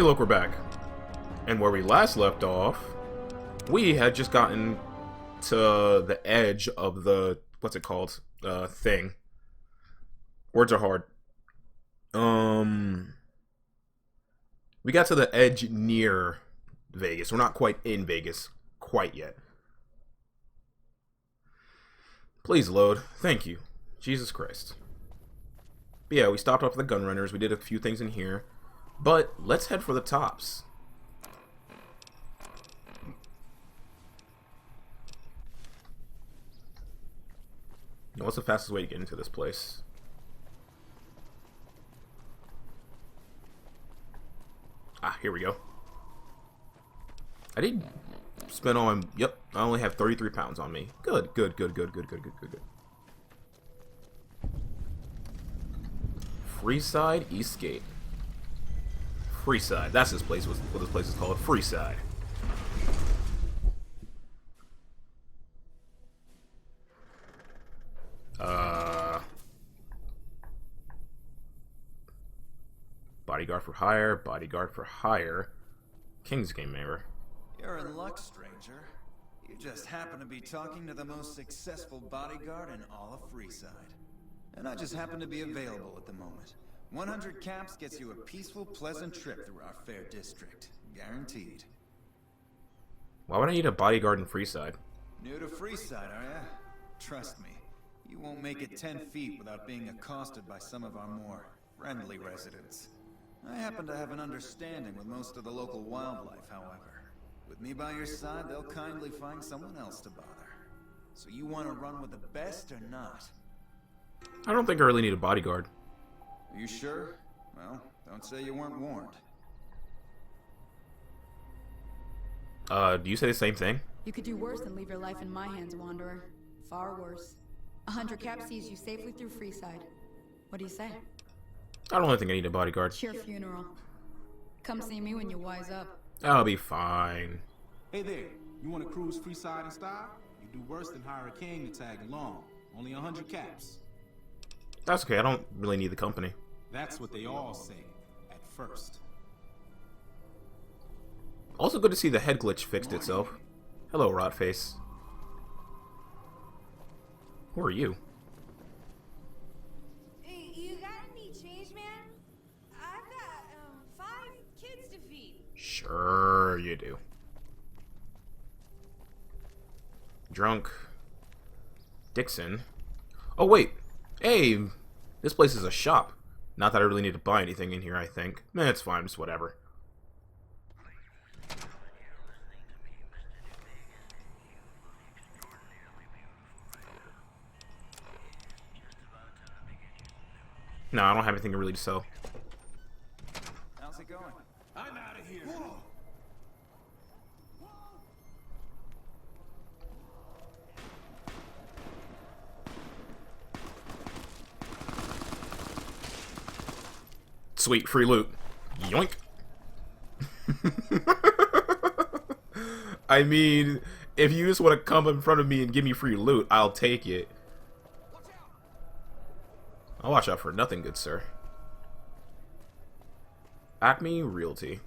look, we're back. And where we last left off, we had just gotten to the edge of the, what's it called, thing. Words are hard. We got to the edge near Vegas. We're not quite in Vegas quite yet. Please load. Thank you. Jesus Christ. But yeah, we stopped off the gun runners. We did a few things in here. But let's head for the tops. Now, what's the fastest way to get into this place? Ah, here we go. I did spend all my... Yep, I only have 33 pounds on me. Good, good, good, good, good, good, good, good, good. Freeside Eastgate. Freeside. That's this place. What this place is called. Freeside. Bodyguard for hire. Bodyguard for hire. King's Game Mirror. You're in luck, stranger. You just happen to be talking to the most successful bodyguard in all of Freeside. And I just happen to be available at the moment. 100 caps gets you a peaceful, pleasant trip through our fair district. Guaranteed. Why would I need a bodyguard in Freeside? New to Freeside, are ya? Trust me, you won't make it 10 feet without being accosted by some of our more friendly residents. I happen to have an understanding with most of the local wildlife, however. With me by your side, they'll kindly find someone else to bother. So you want to run with the best or not? I don't think I really need a bodyguard. Are you sure? Well, don't say you weren't warned. Do you say the same thing? You could do worse than leave your life in my hands, Wanderer. Far worse. 100 caps sees you safely through Freeside. What do you say? I don't really think I need a bodyguard. It's your funeral. Come see me when you wise up. I'll be fine. Hey there, you want to cruise Freeside in style? You do worse than hire a king to tag along. Only 100 caps. That's okay, I don't really need the company. That's what they all say, at first. Also good to see the head glitch fixed itself. Hello, Rotface. Who are you? Hey, you got any change, man? I've got, 5 kids to feed. Sure you do. Drunk. Dixon. Oh, wait. Hey, this place is a shop. Not that I really need to buy anything in here, I think. It's fine, just whatever. No, I don't have anything really to sell. How's it going? I'm out of here. Sweet, free loot. Yoink. I mean, if you just want to come in front of me and give me free loot, I'll take it. I'll watch out for nothing, good sir. Acme Realty.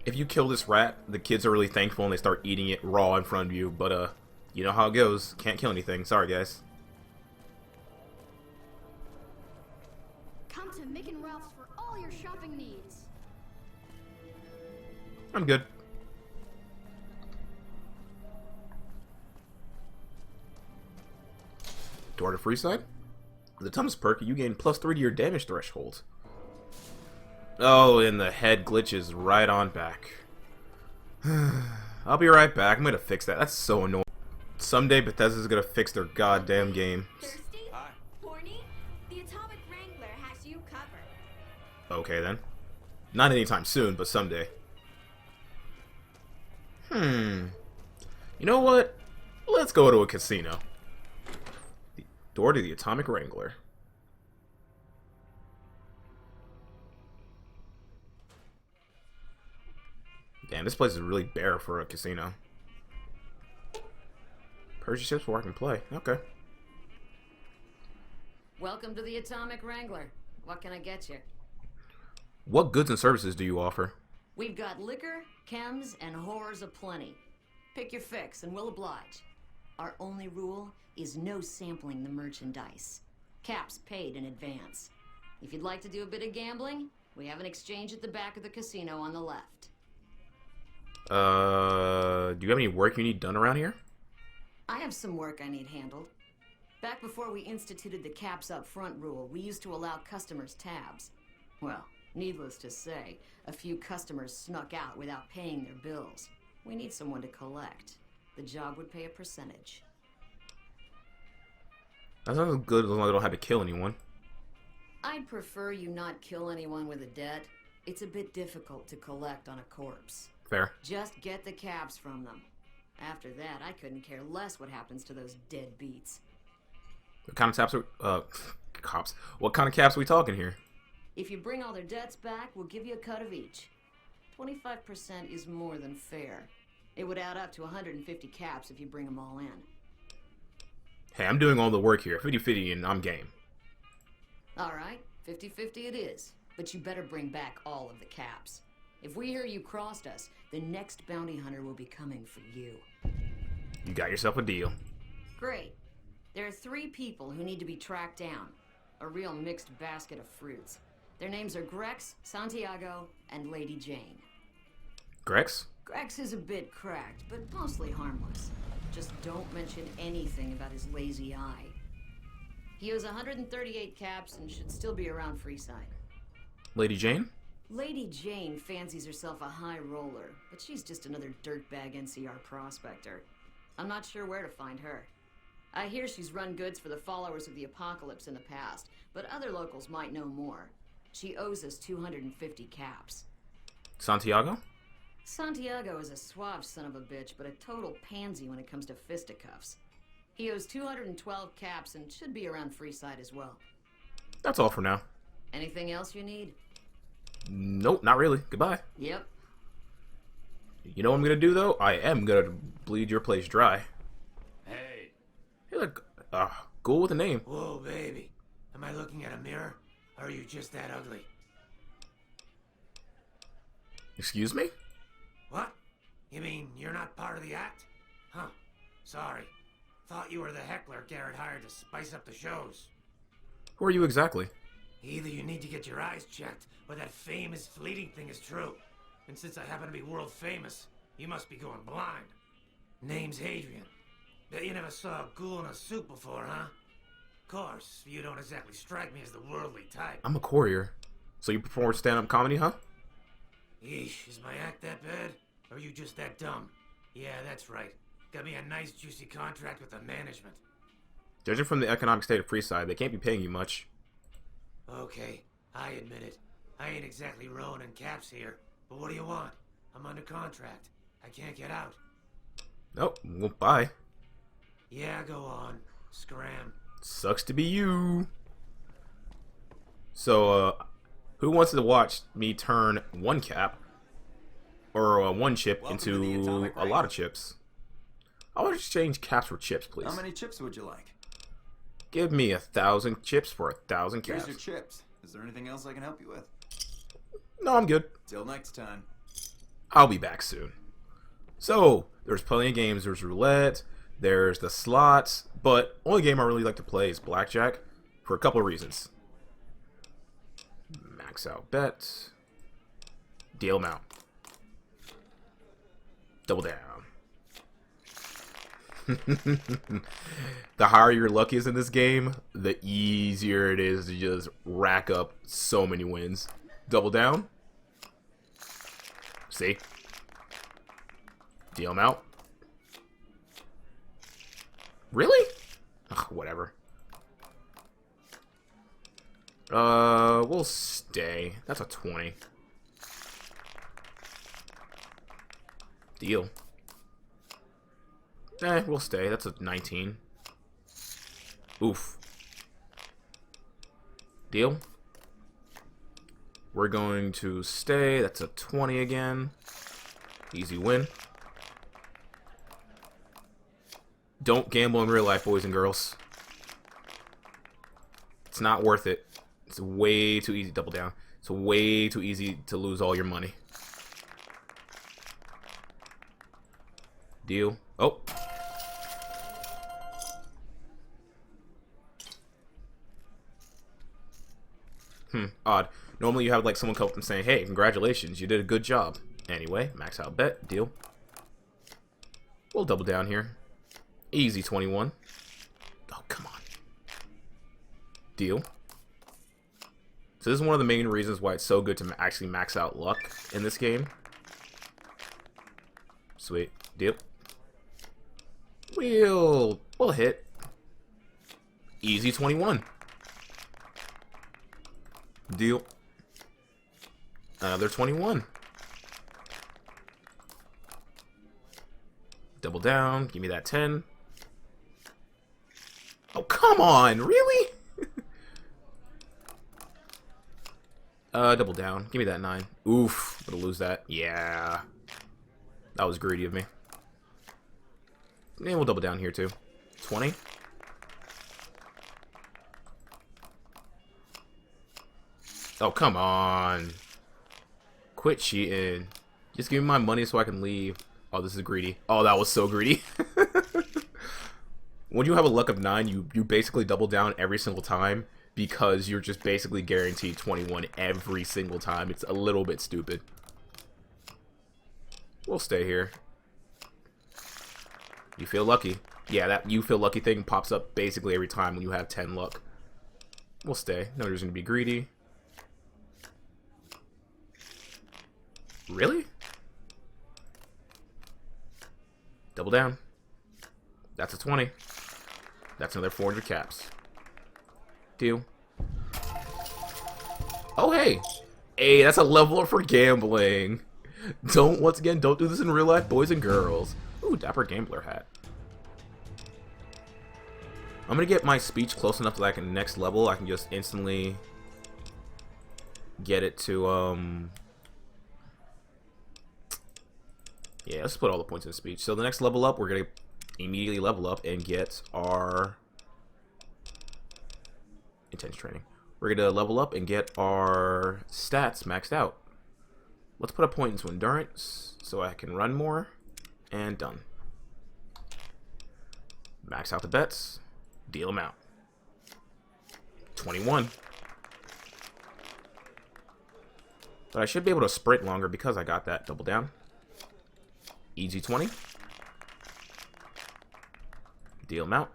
If you kill this rat, the kids are really thankful and they start eating it raw in front of you, but you know how it goes. Can't kill anything. Sorry, guys. Come to Mick and Ralph's for all your shopping needs. I'm good. Door to Freeside? With the Thomas perk, you gain +3 to your damage threshold. Oh, and the head glitches right on back. I'll be right back. I'm gonna fix that. That's so annoying. Someday Bethesda's gonna fix their goddamn game. Thirsty? Horny? The Atomic Wrangler has you covered. Okay then. Not anytime soon, but someday. You know what? Let's go to a casino. The door to the Atomic Wrangler. Damn, this place is really bare for a casino. Purchase ships where I can play. Okay. Welcome to the Atomic Wrangler. What can I get you? What goods and services do you offer? We've got liquor, chems, and whores aplenty. Pick your fix and we'll oblige. Our only rule is no sampling the merchandise. Caps paid in advance. If you'd like to do a bit of gambling, we have an exchange at the back of the casino on the left. Do you have any work you need done around here? I have some work I need handled. Back before we instituted the caps up front rule, we used to allow customers tabs. Well, needless to say, a few customers snuck out without paying their bills. We need someone to collect. The job would pay a percentage. That sounds good as long as I don't have to kill anyone. I'd prefer you not kill anyone with a debt. It's a bit difficult to collect on a corpse. Fair. Just get the caps from them. After that, I couldn't care less what happens to those deadbeats. What kind of caps are, cops. What kind of caps are we talking here? If you bring all their debts back, we'll give you a cut of each. 25% is more than fair. It would add up to 150 caps if you bring them all in. Hey, I'm doing all the work here. 50-50 and I'm game. Alright, 50-50 it is. But you better bring back all of the caps. If we hear you crossed us, the next bounty hunter will be coming for you. You got yourself a deal. Great. There are 3 people who need to be tracked down. A real mixed basket of fruits. Their names are Grex, Santiago, and Lady Jane. Grex? Grex is a bit cracked, but mostly harmless. Just don't mention anything about his lazy eye. He owes 138 caps and should still be around Freeside. Lady Jane? Lady Jane fancies herself a high roller, but she's just another dirtbag NCR prospector. I'm not sure where to find her. I hear she's run goods for the followers of the apocalypse in the past, but other locals might know more. She owes us 250 caps. Santiago? Santiago is a suave son of a bitch, but a total pansy when it comes to fisticuffs. He owes 212 caps and should be around Freeside as well. That's all for now. Anything else you need? Nope, not really. Goodbye. Yep. You know what I'm gonna do though? I am gonna bleed your place dry. Hey. Hey, look, ghoul with a name. Whoa, baby. Am I looking at a mirror? Or are you just that ugly? Excuse me? What? You mean you're not part of the act? Huh. Sorry. Thought you were the heckler Garrett hired to spice up the shows. Who are you exactly? Either you need to get your eyes checked, or that famous fleeting thing is true. And since I happen to be world famous, you must be going blind. Name's Hadrian. Bet you never saw a ghoul in a suit before, huh? Of course, you don't exactly strike me as the worldly type. I'm a courier. So you perform stand-up comedy, huh? Yeesh, is my act that bad? Or are you just that dumb? Yeah, that's right. Got me a nice juicy contract with the management. Judging from the economic state of Freeside, they can't be paying you much. Okay, I admit it. I ain't exactly rowing in caps here. But what do you want? I'm under contract. I can't get out. Nope, well, bye. Yeah, go on. Scram. Sucks to be you. So, who wants to watch me turn one cap or one chip Welcome to the into atomic a ring. lot of chips? I want to exchange caps for chips, please. How many chips would you like? Give me 1,000 chips for 1,000 Here's caps. your chips. Is there anything else I can help you with? No, I'm good. Till next time. I'll be back soon. So, there's plenty of games. There's roulette, there's the slots, but only game I really like to play is blackjack for a couple of reasons. Max out bet, deal them out, double down. The higher your luck is in this game, the easier it is to just rack up so many wins. Double down. See? Deal them out. Really? Ugh, whatever. We'll stay. That's a 20. Deal. We'll stay. That's a 19. Oof. Deal. We're going to stay. That's a 20 again. Easy win. Don't gamble in real life, boys and girls. It's not worth it. It's way too easy. Double down. It's way too easy to lose all your money. Deal. Oh. Odd. Normally you have like someone come up and saying, hey, congratulations, you did a good job. Anyway, max out bet. Deal. We'll double down here. Easy 21. Oh, come on. Deal. So this is one of the main reasons why it's so good to actually max out luck in this game. Sweet. Deal. We'll hit. Easy 21. Deal. Another 21. Double down. Give me that 10. Oh, come on. Really? Double down. Give me that 9. Oof. Gonna lose that. Yeah. That was greedy of me. And we'll double down here too. 20. Oh, come on. Quit cheating. Just give me my money so I can leave. Oh, this is greedy. Oh, that was so greedy. When you have a luck of 9, you basically double down every single time because you're just basically guaranteed 21 every single time. It's a little bit stupid. We'll stay here. You feel lucky. Yeah, that you feel lucky thing pops up basically every time when you have 10 luck. We'll stay. No reason to be greedy. Really? Double down. That's a 20. That's another 400 caps. Deal. Oh, hey. Hey, that's a level up for gambling. Once again, don't do this in real life, boys and girls. Ooh, dapper gambler hat. I'm gonna get my speech close enough that I can next level. I can just instantly get it to, yeah, let's put all the points in speech. So the next level up, we're gonna immediately level up and get our intense training. We're gonna level up and get our stats maxed out. Let's put a point into endurance so I can run more, and done. Max out the bets, deal them out. 21. But I should be able to sprint longer because I got that double down. Easy 20. Deal them out.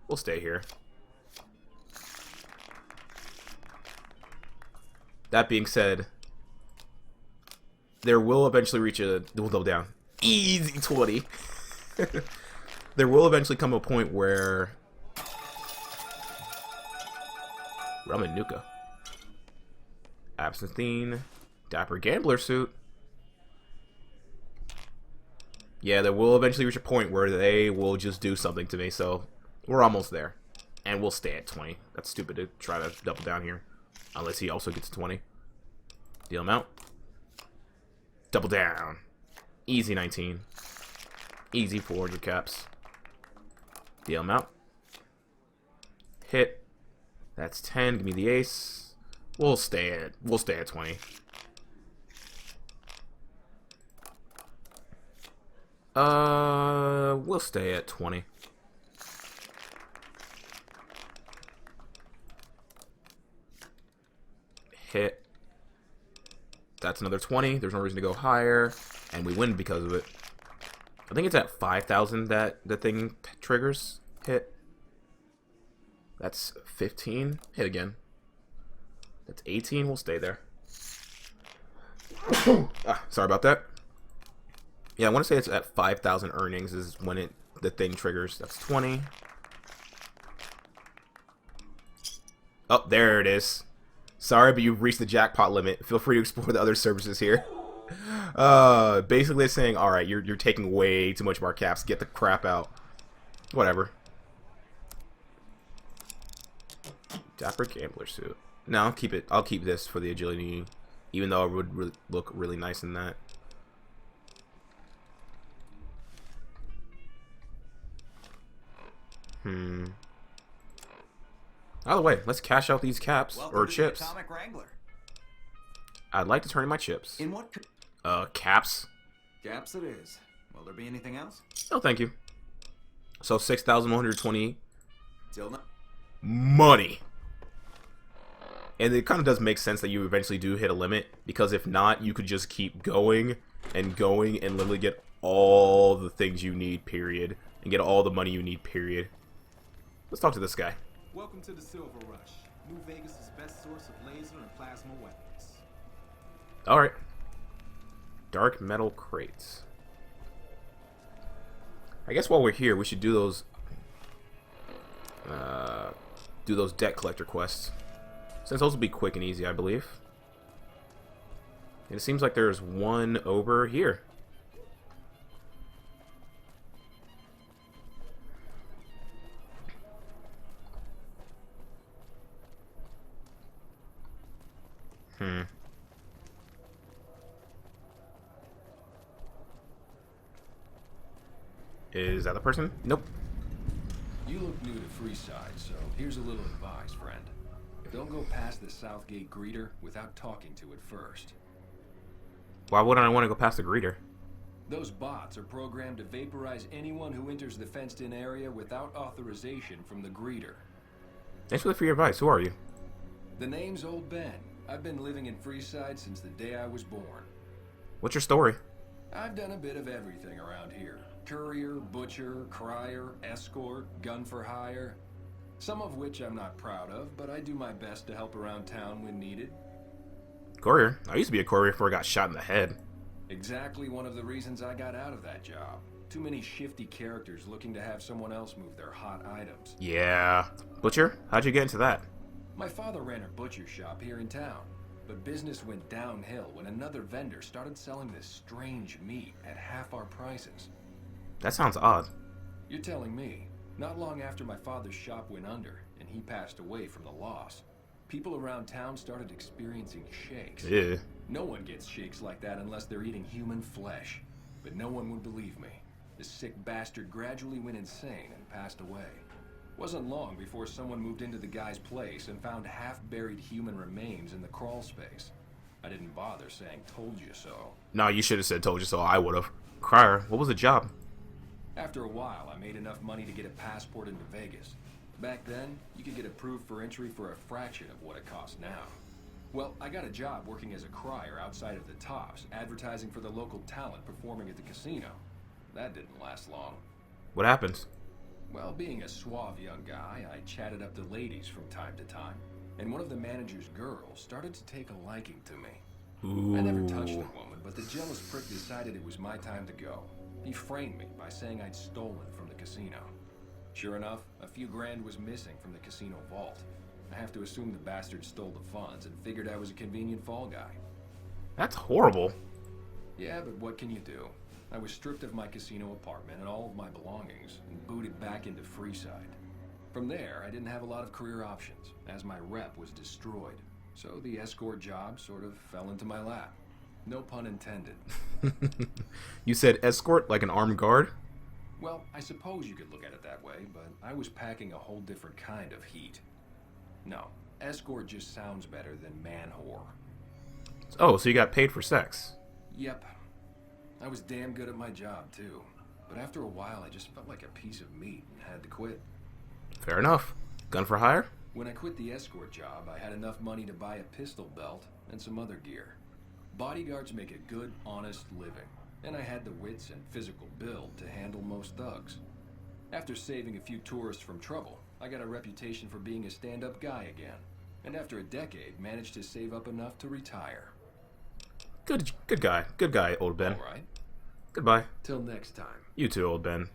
We'll stay here. That being said, there will eventually reach a double down. Easy 20. There will eventually come a point where Ramen Nuka. Absinthe. Dapper gambler suit. Yeah, there will eventually reach a point where they will just do something to me, so we're almost there. And we'll stay at 20. That's stupid to try to double down here. Unless he also gets 20. Deal him out. Double down. Easy 19. Easy 400 caps. Deal him out. Hit. That's 10. Give me the ace. We'll stay at 20. We'll stay at 20. Hit. That's another 20. There's no reason to go higher, and we win because of it. I think it's at 5,000 that the thing triggers. Hit. That's 15. Hit again. That's 18. We'll stay there. Sorry about that. Yeah, I want to say it's at 5,000 earnings is when the thing triggers. That's 20. Oh, there it is. Sorry, but you've reached the jackpot limit. Feel free to explore the other services here. Basically it's saying, alright, you're taking way too much of our caps. Get the crap out. Whatever. Dapper gambler suit. No, I'll keep it. I'll keep this for the agility, even though it would look really nice in that. By the way, let's cash out these caps Welcome or to the chips. Atomic Wrangler. I'd like to turn in my chips. In what? Caps? Gaps it is. Will there be anything else? No, thank you. So 6,120 Till now. money. And it kind of does make sense that you eventually do hit a limit, because if not, you could just keep going and going and literally get all the things you need, period. And get all the money you need, period. Let's talk to this guy. Welcome to the Silver Rush, New Vegas' best source of laser and plasma weapons. Alright. Dark metal crates. I guess while we're here, we should do those debt collector quests. Since those will be quick and easy, I believe. And it seems like there's one over here. Is that the person? Nope. You look new to Freeside, so here's a little advice, friend. Don't go past the Southgate greeter without talking to it first. Why wouldn't I want to go past the greeter? Those bots are programmed to vaporize anyone who enters the fenced-in area without authorization from the greeter. Thanks for your advice. Who are you? The name's Old Ben. I've been living in Freeside since the day I was born. What's your story? I've done a bit of everything around here. Courier, butcher, crier, escort, gun for hire. Some of which I'm not proud of, but I do my best to help around town when needed. Courier? I used to be a courier before I got shot in the head. Exactly one of the reasons I got out of that job. Too many shifty characters looking to have someone else move their hot items. Yeah. Butcher? How'd you get into that? My father ran a butcher shop here in town, but business went downhill when another vendor started selling this strange meat at half our prices. That sounds odd. You're telling me. Not long after my father's shop went under, and he passed away from the loss, people around town started experiencing shakes. Yeah. No one gets shakes like that unless they're eating human flesh. But no one would believe me. The sick bastard gradually went insane and passed away. Wasn't long before someone moved into the guy's place and found half-buried human remains in the crawl space. I didn't bother saying told you so. No, you should have said told you so. I would have. Crier, what was the job? After a while, I made enough money to get a passport into Vegas. Back then, you could get approved for entry for a fraction of what it costs now. Well, I got a job working as a crier outside of the Tops, advertising for the local talent performing at the casino. That didn't last long. What happened? Well, being a suave young guy, I chatted up the ladies from time to time, and one of the manager's girls started to take a liking to me. Ooh. I never touched the woman, but the jealous prick decided it was my time to go. He framed me by saying I'd stolen from the casino. Sure enough, a few grand was missing from the casino vault. I have to assume the bastard stole the funds and figured I was a convenient fall guy. That's horrible. Yeah, but what can you do? I was stripped of my casino apartment and all of my belongings and booted back into Freeside. From there, I didn't have a lot of career options, as my rep was destroyed. So the escort job sort of fell into my lap. No pun intended. You said escort like an armed guard? Well, I suppose you could look at it that way, but I was packing a whole different kind of heat. No, escort just sounds better than man whore. Oh, so you got paid for sex? Yep. I was damn good at my job, too. But after a while, I just felt like a piece of meat and had to quit. Fair enough. Gun for hire? When I quit the escort job, I had enough money to buy a pistol belt and some other gear. Bodyguards make a good, honest living, and I had the wits and physical build to handle most thugs. After saving a few tourists from trouble, I got a reputation for being a stand-up guy again, and after a decade, managed to save up enough to retire. Good guy, old Ben. All right. Goodbye. Till next time. You too, old Ben.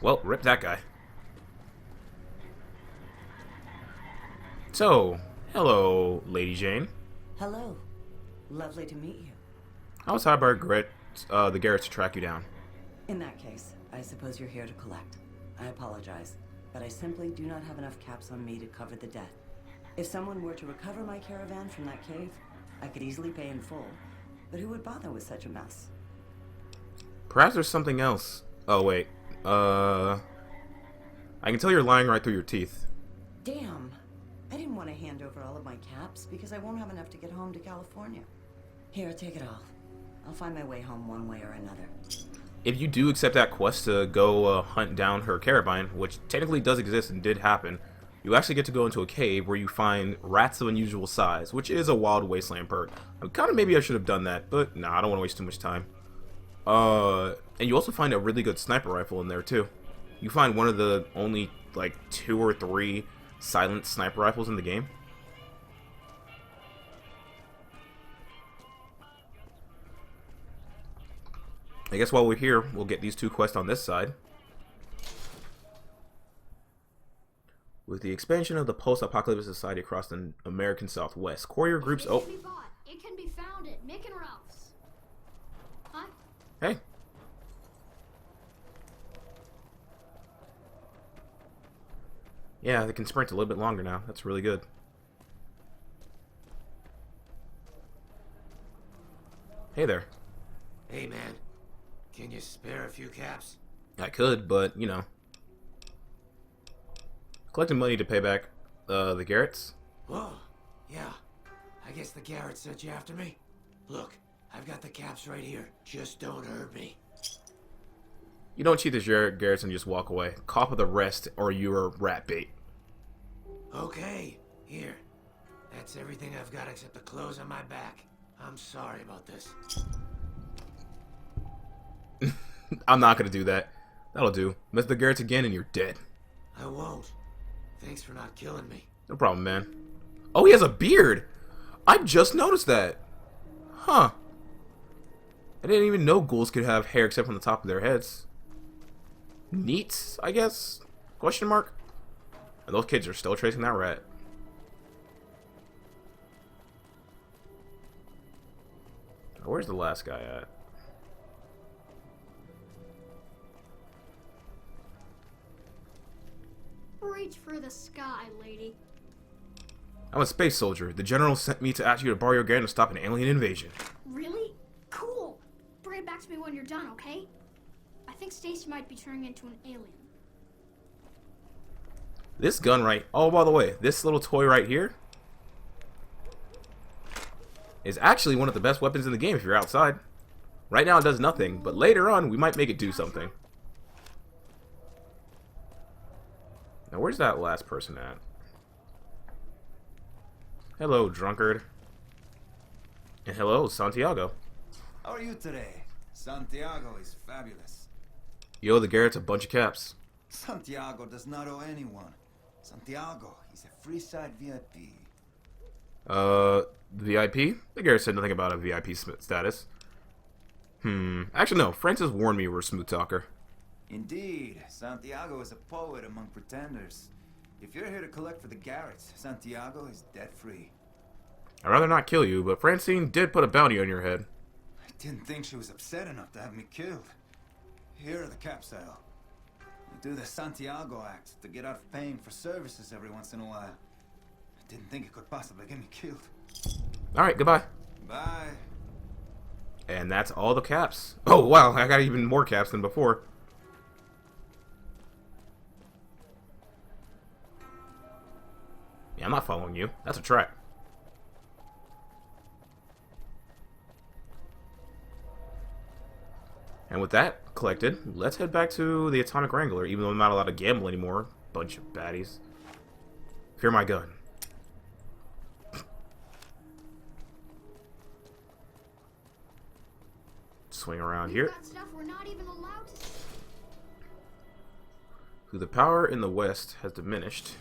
Well, rip that guy. So, hello, Lady Jane. Hello. Lovely to meet you. I was hired by the Garretts to track you down. In that case, I suppose you're here to collect. I apologize. but I simply do not have enough caps on me to cover the debt. If someone were to recover my caravan from that cave, I could easily pay in full, but who would bother with such a mess? Perhaps there's something else. Oh, wait. I can tell you're lying right through your teeth. Damn. I didn't want to hand over all of my caps because I won't have enough to get home to California. Here, take it all. I'll find my way home one way or another. If you do accept that quest to go hunt down her caravan, which technically does exist and did happen, you actually get to go into a cave where you find rats of unusual size, which is a Wild Wasteland perk. Kind of maybe I should have done that, but nah, I don't want to waste too much time. And you also find a really good sniper rifle in there too. You find one of the only like 2 or 3 silent sniper rifles in the game. I guess while we're here, we'll get these 2 quests on this side. With the expansion of the post-apocalyptic society across the American Southwest, courier groups... Oh. It can be found at Mick and Ralph's. Huh? Hey. Yeah, they can sprint a little bit longer now. That's really good. Hey there. Hey, man. Can you spare a few caps? I could, but, you know. Collecting money to pay back the Garretts. Whoa, yeah. I guess the Garrett sent you after me. Look, I've got the caps right here. Just don't hurt me. You don't cheat the Garretts and just walk away. Cop with the rest, or you're rat bait. Okay, here. That's everything I've got except the clothes on my back. I'm sorry about this. I'm not gonna do that. That'll do. Mess the Garretts again and you're dead. I won't. Thanks for not killing me. No problem, man. Oh, he has a beard! I just noticed that. Huh. I didn't even know ghouls could have hair except from the top of their heads. Neat, I guess? Question mark? And those kids are still tracing that rat. Where's the last guy at? Reach for the sky, lady. I'm a space soldier. The general sent me to ask you to borrow your gun to stop an alien invasion. Really? Cool. Bring it back to me when you're done, okay? I think Stacy might be turning into an alien. This gun right... Oh, by the way, this little toy right here is actually one of the best weapons in the game if you're outside. Right now it does nothing, but later on we might make it do something. Now where's that last person at? Hello, drunkard. And hello, Santiago. How are you today? Santiago is fabulous. You owe the Garretts a bunch of caps. Santiago does not owe anyone. Santiago, he's a Freeside VIP. VIP? The Garrett said nothing about a VIP status. Actually, no. Francis warned me we're a smooth talker. Indeed. Santiago is a poet among pretenders. If you're here to collect for the Garretts, Santiago is debt-free. I'd rather not kill you, but Francine did put a bounty on your head. I didn't think she was upset enough to have me killed. Here are the caps, Al. We do the Santiago Act to get out of paying for services every once in a while. I didn't think it could possibly get me killed. Alright, goodbye. Bye. And that's all the caps. Oh, wow, I got even more caps than before. Yeah, I'm not following you. That's a trap. And with that collected, let's head back to the Atomic Wrangler, even though I'm not allowed to gamble anymore. Bunch of baddies. Fear my gun. Swing around here. Got stuff we're not even allowed to see. The power in the west has diminished.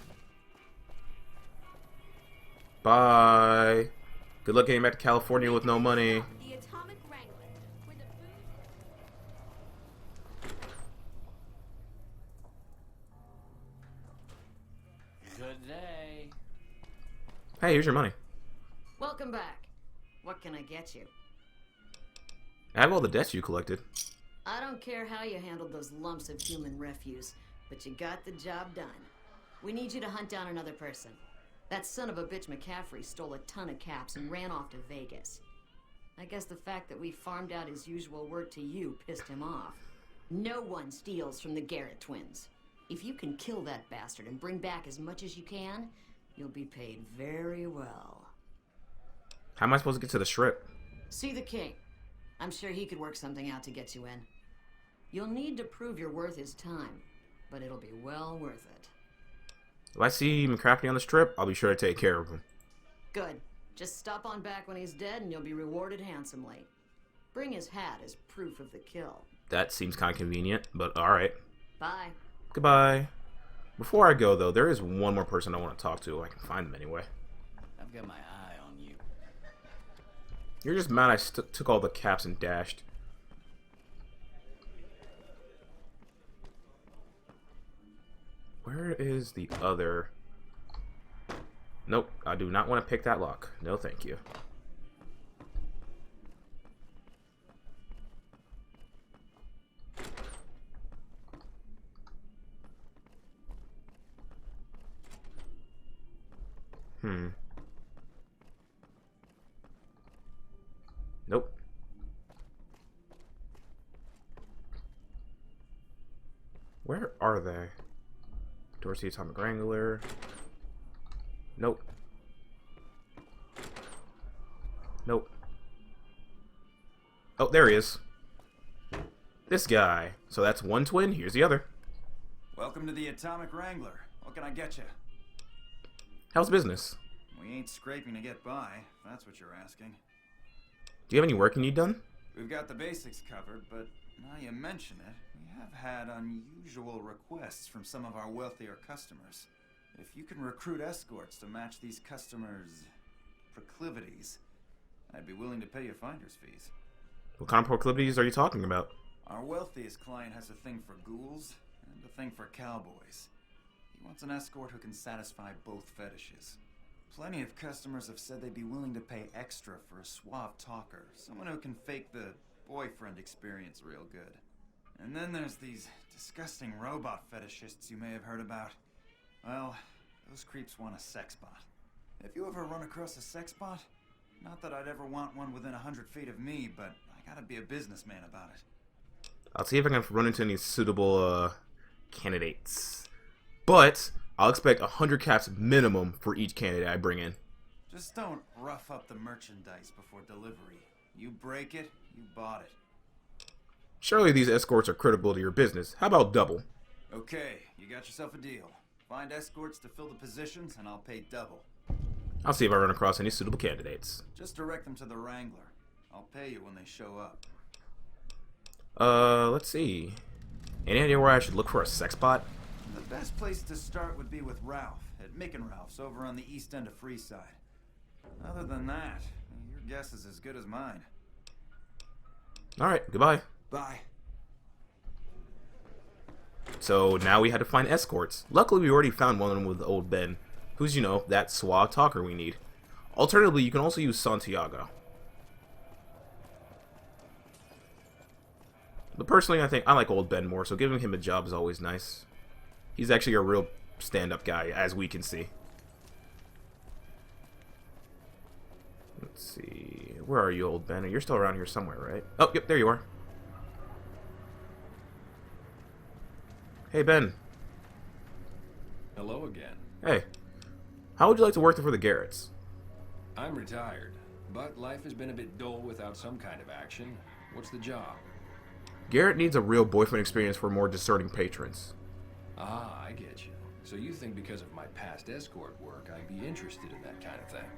Bye. Good luck getting back to California with no money. The Atomic Wrangler, where the Good day. Hey, here's your money. Welcome back. What can I get you? I have all the debts you collected. I don't care how you handled those lumps of human refuse. but you got the job done. We need you to hunt down another person. That son of a bitch McCaffrey stole a ton of caps and ran off to Vegas. I guess the fact that we farmed out his usual work to you pissed him off. No one steals from the Garrett twins. If you can kill that bastard and bring back as much as you can, you'll be paid very well. How am I supposed to get to the strip? See the king. I'm sure he could work something out to get you in. You'll need to prove your worth his time, but it'll be well worth it. If I see McCaffrey on the strip, I'll be sure to take care of him. Good. Just stop on back when he's dead and you'll be rewarded handsomely. Bring his hat as proof of the kill. That seems kind of convenient, but alright. Bye. Goodbye. Before I go, though, there is one more person I want to talk to. I can find them anyway. I've got my eye on you. You're just mad I took all the caps and dashed. Where is the other... Nope, I do not want to pick that lock. No, thank you. Nope. Where are they? Dorsey Atomic Wrangler. Nope. Nope. Oh, there he is. This guy. So that's one twin. Here's the other. Welcome to the Atomic Wrangler. What can I get you? How's business? We ain't scraping to get by, if that's what you're asking. Do you have any work you need done? We've got the basics covered, but now you mention it, we have had unusual requests from some of our wealthier customers. If you can recruit escorts to match these customers' proclivities, I'd be willing to pay you finder's fees. What kind of proclivities are you talking about? Our wealthiest client has a thing for ghouls and a thing for cowboys. He wants an escort who can satisfy both fetishes. Plenty of customers have said they'd be willing to pay extra for a suave talker, someone who can fake the boyfriend experience real good. And then there's these disgusting robot fetishists you may have heard about. Well, those creeps want a sex bot. If you ever run across a sex bot, not that I'd ever want one within 100 feet of me, but I gotta be a businessman about it. I'll see if I can run into any suitable candidates. But I'll expect 100 caps minimum for each candidate I bring in. Just don't rough up the merchandise before delivery. You break it, you bought it. Surely these escorts are critical to your business. How about double? Okay, you got yourself a deal. Find escorts to fill the positions, and I'll pay double. I'll see if I run across any suitable candidates. Just direct them to the Wrangler. I'll pay you when they show up. Let's see. Any idea where I should look for a sex bot? The best place to start would be with Ralph, at Mick and Ralph's over on the east end of Freeside. Other than that, your guess is as good as mine. Alright, goodbye. Bye. So now we had to find escorts. Luckily we already found one with old Ben, who's, you know, that suave talker we need. Alternatively, you can also use Santiago. But personally, I think I like old Ben more, so giving him a job is always nice. He's actually a real stand-up guy, as we can see. Let's see. Where are you, old Ben? You're still around here somewhere, right? Oh, yep, there you are. Hey, Ben. Hello again. Hey. How would you like to work for the Garretts? I'm retired, but life has been a bit dull without some kind of action. What's the job? Garrett needs a real boyfriend experience for more discerning patrons. Ah, I get you. So you think because of my past escort work, I'd be interested in that kind of thing.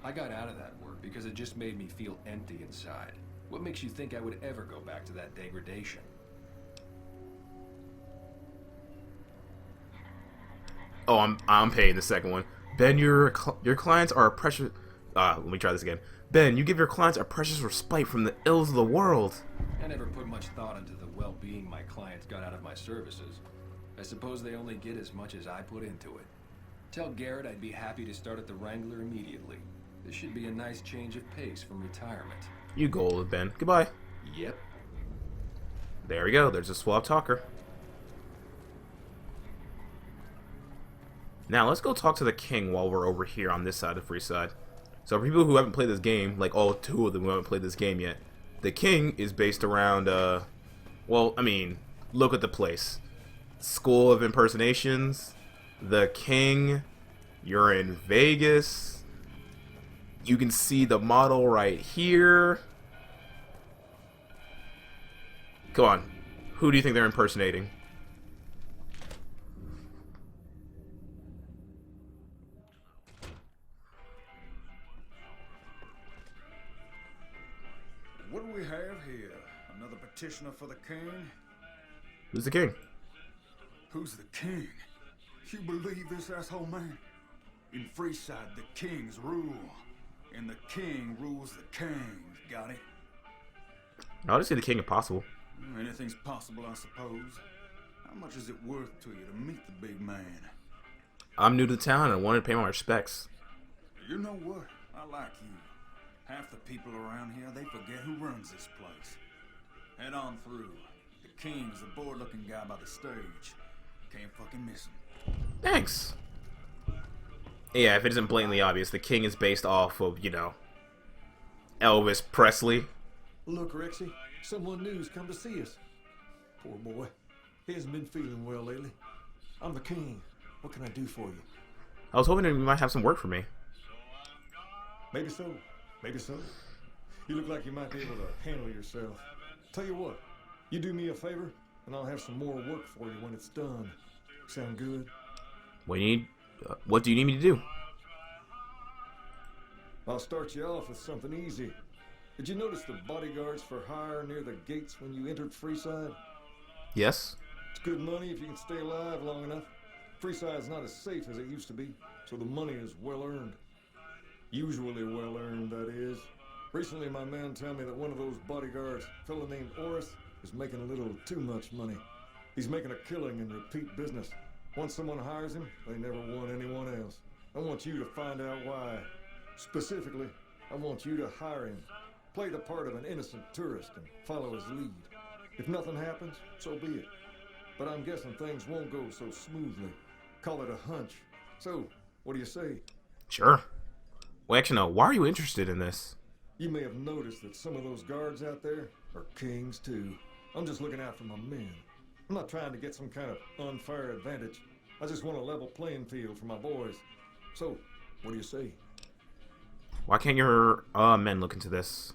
I got out of that work because it just made me feel empty inside. What makes you think I would ever go back to that degradation? Oh, I'm paying the second one. Ben, your clients are a precious... let me try this again. Ben, you give your clients a precious respite from the ills of the world. I never put much thought into the well-being my clients got out of my services. I suppose they only get as much as I put into it. Tell Garrett I'd be happy to start at the Wrangler immediately. This should be a nice change of pace from retirement. You go, old Ben. Goodbye. Yep. There we go. There's a suave talker. Now, let's go talk to the king while we're over here on this side of Freeside. So, for people who haven't played this game, like all two of them who haven't played this game yet, the king is based around, well, I mean, look at the place. School of Impersonations, the king, you're in Vegas. You can see the model right here. Come on. Who do you think they're impersonating? What do we have here? Another petitioner for the king? Who's the king? Who's the king? You believe this, asshole man? In Freeside, the kings rule. And the king rules the kings. Got it? I want to see the king if possible. Anything's possible, I suppose. How much is it worth to you to meet the big man? I'm new to the town and I wanted to pay my respects. You know what? I like you. Half the people around here, they forget who runs this place. Head on through. The king's the bored-looking guy by the stage. Can't fucking miss him. Thanks. Yeah, if it isn't blatantly obvious, the king is based off of, you know, Elvis Presley. Look, Rexy, someone new's come to see us. Poor boy. He hasn't been feeling well lately. I'm the king. What can I do for you? I was hoping that you might have some work for me. Maybe so. Maybe so. You look like you might be able to handle yourself. Tell you what, you do me a favor, and I'll have some more work for you when it's done. Sound good? What do you need me to do? I'll start you off with something easy. Did you notice the bodyguards for hire near the gates when you entered Freeside? Yes. It's good money if you can stay alive long enough. Freeside's not as safe as it used to be, so the money is well earned. Usually well earned, that is. Recently, my man told me that one of those bodyguards, a fellow named Oris, is making a little too much money. He's making a killing in repeat business. Once someone hires him, they never want anyone else. I want you to find out why. Specifically, I want you to hire him. Play the part of an innocent tourist and follow his lead. If nothing happens, so be it. But I'm guessing things won't go so smoothly. Call it a hunch. So, what do you say? Sure. Well, actually, no. Why are you interested in this? You may have noticed that some of those guards out there are kings, too. I'm just looking out for my men. I'm not trying to get some kind of unfair advantage. I just want a level playing field for my boys. So, what do you say? Why can't your men look into this?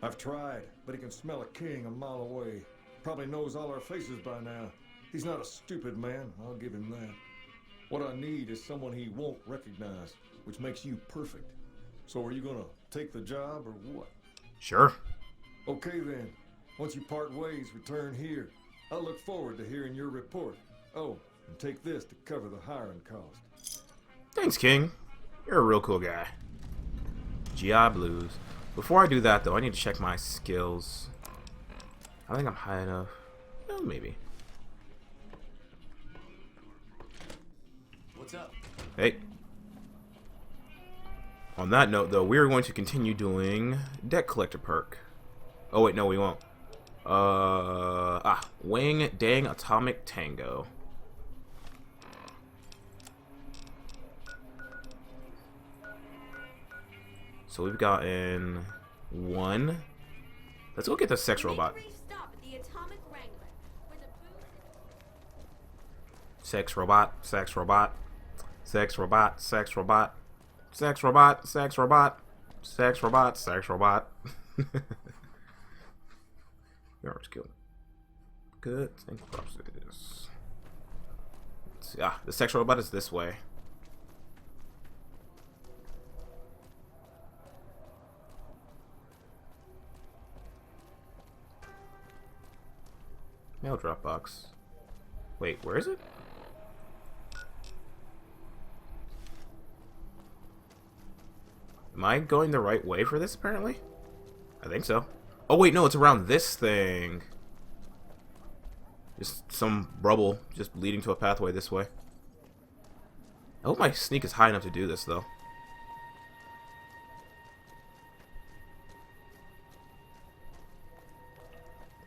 I've tried, but he can smell a king a mile away. Probably knows all our faces by now. He's not a stupid man, I'll give him that. What I need is someone he won't recognize, which makes you perfect. So are you gonna take the job or what? Sure. Okay then. Once you part ways, return here. I look forward to hearing your report. Oh, and take this to cover the hiring cost. Thanks, King. You're a real cool guy. GI Blues. Before I do that, though, I need to check my skills. I think I'm high enough. Well, maybe. What's up? Hey. On that note, though, we are going to continue doing Debt Collector perk. Oh, wait, no, we won't. Wing Dang Atomic Tango. So we've gotten one. Let's go get the sex robot. Sex robot, sex robot, sex robot, sex robot, sex robot, sex robot, sex robot, sex robot. Yards killed. Good thing props is. Let's see. The sex robot is this way. Mail drop box. Wait, where is it? Am I going the right way for this, apparently? I think so. Oh, wait, no, it's around this thing. Just some rubble just leading to a pathway this way. I hope my sneak is high enough to do this, though.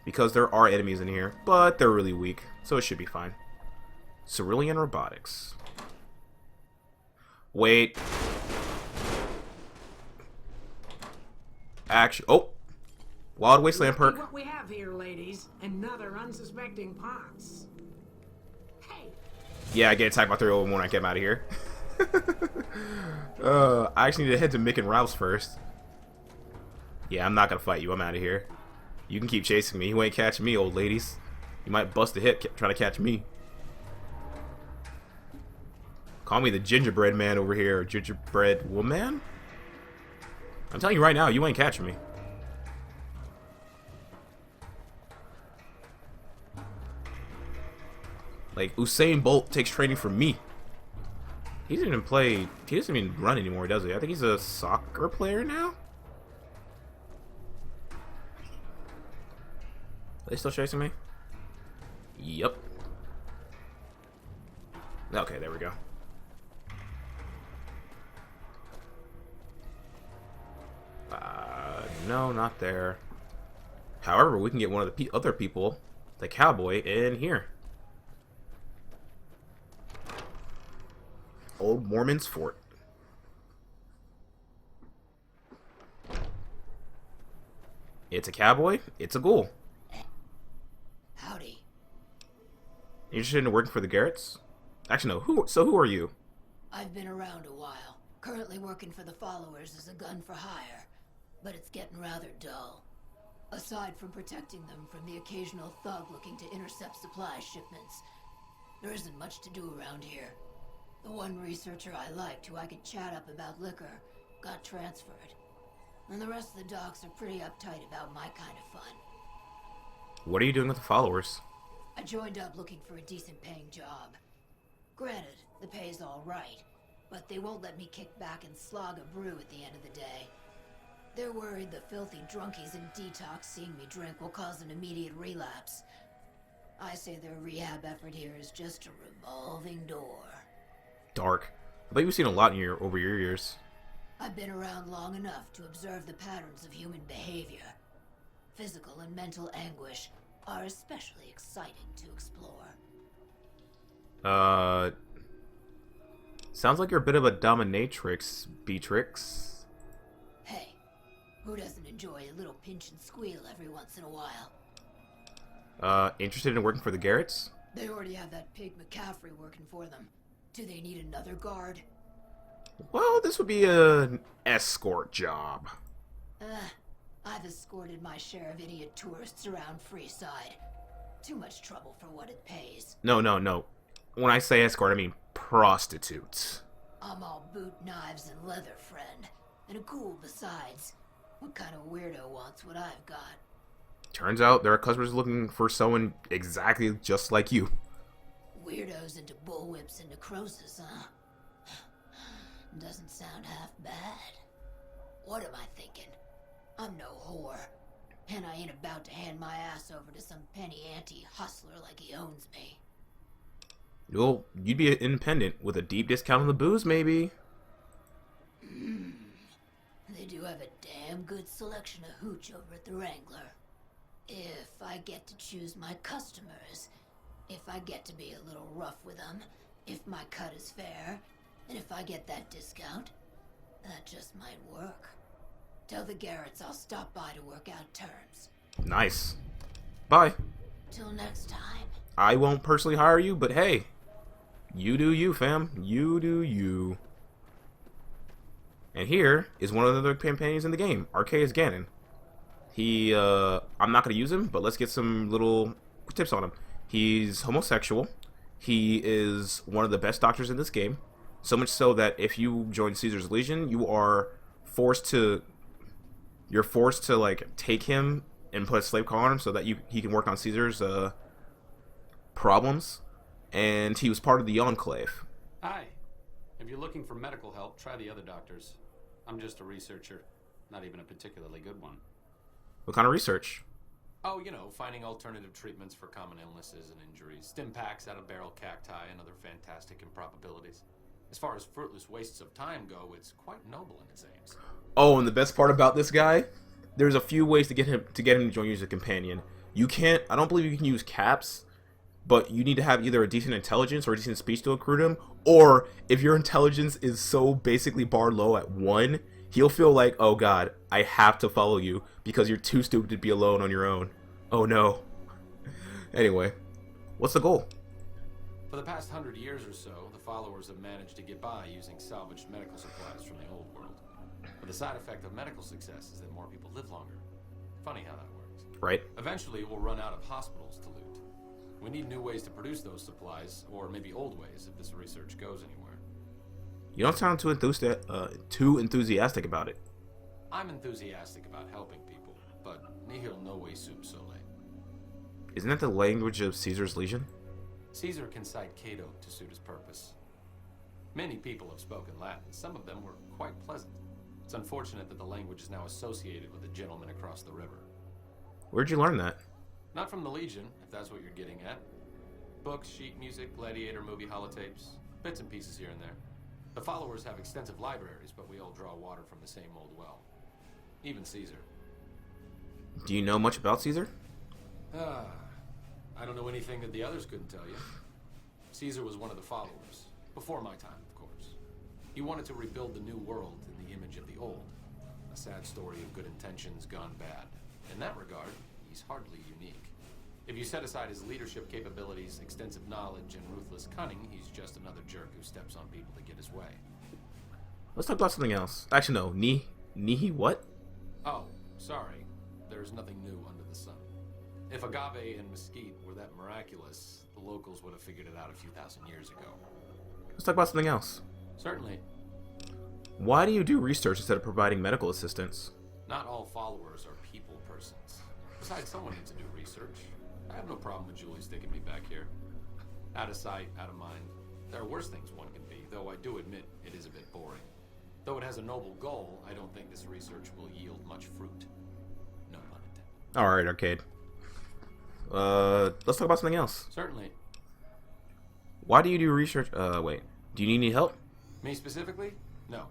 Because there are enemies in here, but they're really weak, so it should be fine. Cerulean Robotics. Wait. Actually, oh. Wild Wasteland perk. What we have here, ladies. Another unsuspecting pox. Hey. Yeah, I get attacked by 301 when I get out of here. I actually need to head to Mick and Ralph's first. Yeah, I'm not gonna fight you. I'm out of here. You can keep chasing me. You ain't catching me, old ladies. You might bust a hip trying to catch me. Call me the gingerbread man over here, or gingerbread woman. I'm telling you right now, you ain't catching me. Like, Usain Bolt takes training from me. He doesn't even play... He doesn't even run anymore, does he? I think he's a soccer player now? Are they still chasing me? Yep. Okay, there we go. No, not there. However, we can get one of the other people, the cowboy, in here. Old Mormon's Fort. It's a cowboy. It's a ghoul. Howdy. Interested in working for the Garretts? Actually, no. Who are you? I've been around a while. Currently working for the followers as a gun for hire. But it's getting rather dull. Aside from protecting them from the occasional thug looking to intercept supply shipments, there isn't much to do around here. The one researcher I liked, who I could chat up about liquor, got transferred. And the rest of the docs are pretty uptight about my kind of fun. What are you doing with the followers? I joined up looking for a decent paying job. Granted, the pay's alright, but they won't let me kick back and slog a brew at the end of the day. They're worried the filthy drunkies in detox seeing me drink will cause an immediate relapse. I say their rehab effort here is just a revolving door. Dark. I bet you've seen a lot over your years. I've been around long enough to observe the patterns of human behavior. Physical and mental anguish are especially exciting to explore. Sounds like you're a bit of a dominatrix, Beatrix. Hey, who doesn't enjoy a little pinch and squeal every once in a while? Interested in working for the Garretts? They already have that pig McCaffrey working for them. Do they need another guard? Well, this would be an escort job. I've escorted my share of idiot tourists around Freeside. Too much trouble for what it pays. No. When I say escort, I mean prostitutes. I'm all boot, knives, and leather, friend. And a ghoul besides. What kind of weirdo wants what I've got? Turns out there are customers looking for someone exactly just like you. Weirdos into bullwhips and necrosis, huh? Doesn't sound half bad. What am I thinking? I'm no whore. And I ain't about to hand my ass over to some penny ante hustler like he owns me. Well, you'd be independent with a deep discount on the booze, maybe. They do have a damn good selection of hooch over at the Wrangler. If I get to choose my customers, if I get to be a little rough with them, if my cut is fair, and if I get that discount, that just might work. Tell the Garretts I'll stop by to work out terms. Nice. Bye. Till next time. I won't personally hire you, but hey, you do you, fam. You do you. And here is one of the other companions in the game, Arceus Ganon. I'm not going to use him, but let's get some little tips on him. He's homosexual. He is one of the best doctors in this game. So much so that if you join Caesar's Legion, you're forced to like take him and put a slave collar on him so that he can work on Caesar's problems. And he was part of the Enclave. Hi. If you're looking for medical help, try the other doctors. I'm just a researcher, not even a particularly good one. What kind of research? Oh, finding alternative treatments for common illnesses and injuries, stim packs out of barrel cacti, and other fantastic improbabilities. As far as fruitless wastes of time go, it's quite noble in its aims. Oh, and the best part about this guy, there's a few ways to get him to join you as a companion. I don't believe you can use caps but you need to have either a decent intelligence or a decent speech to recruit him, or if your intelligence is so basically bar low at 1, he'll feel like, oh god, I have to follow you because you're too stupid to be alone on your own. Oh no. Anyway, what's the goal? For the past 100 years or so, the followers have managed to get by using salvaged medical supplies from the old world. But the side effect of medical success is that more people live longer. Funny how that works. Right. Eventually, we'll run out of hospitals to loot. We need new ways to produce those supplies, or maybe old ways if this research goes anywhere. You don't sound too enthusiastic about it. I'm enthusiastic about helping people, but nihil novi sub sole. Isn't that the language of Caesar's Legion? Caesar can cite Cato to suit his purpose. Many people have spoken Latin. Some of them were quite pleasant. It's unfortunate that the language is now associated with the gentleman across the river. Where'd you learn that? Not from the Legion, if that's what you're getting at. Books, sheet music, gladiator movie holotapes, bits and pieces here and there. The followers have extensive libraries, but we all draw water from the same old well. Even Caesar. Do you know much about Caesar? I don't know anything that the others couldn't tell you. Caesar was one of the followers. Before my time, of course. He wanted to rebuild the new world in the image of the old. A sad story of good intentions gone bad. In that regard, he's hardly unique. If you set aside his leadership capabilities, extensive knowledge, and ruthless cunning, he's just another jerk who steps on people to get his way. Let's talk about something else. Actually, no. Nihi what? Oh, sorry. There's nothing new under the sun. If agave and mesquite were that miraculous, the locals would have figured it out a few thousand years ago. Let's talk about something else. Certainly. Why do you do research instead of providing medical assistance? Not all followers are people persons. Besides, someone needs to do research. I have no problem with Julie sticking me back here. Out of sight, out of mind. There are worse things one can be, though I do admit it is a bit boring. Though it has a noble goal, I don't think this research will yield much fruit. No pun intended. Alright, Arcade. Let's talk about something else. Certainly. Why do you do research? Wait. Do you need any help? Me specifically? No.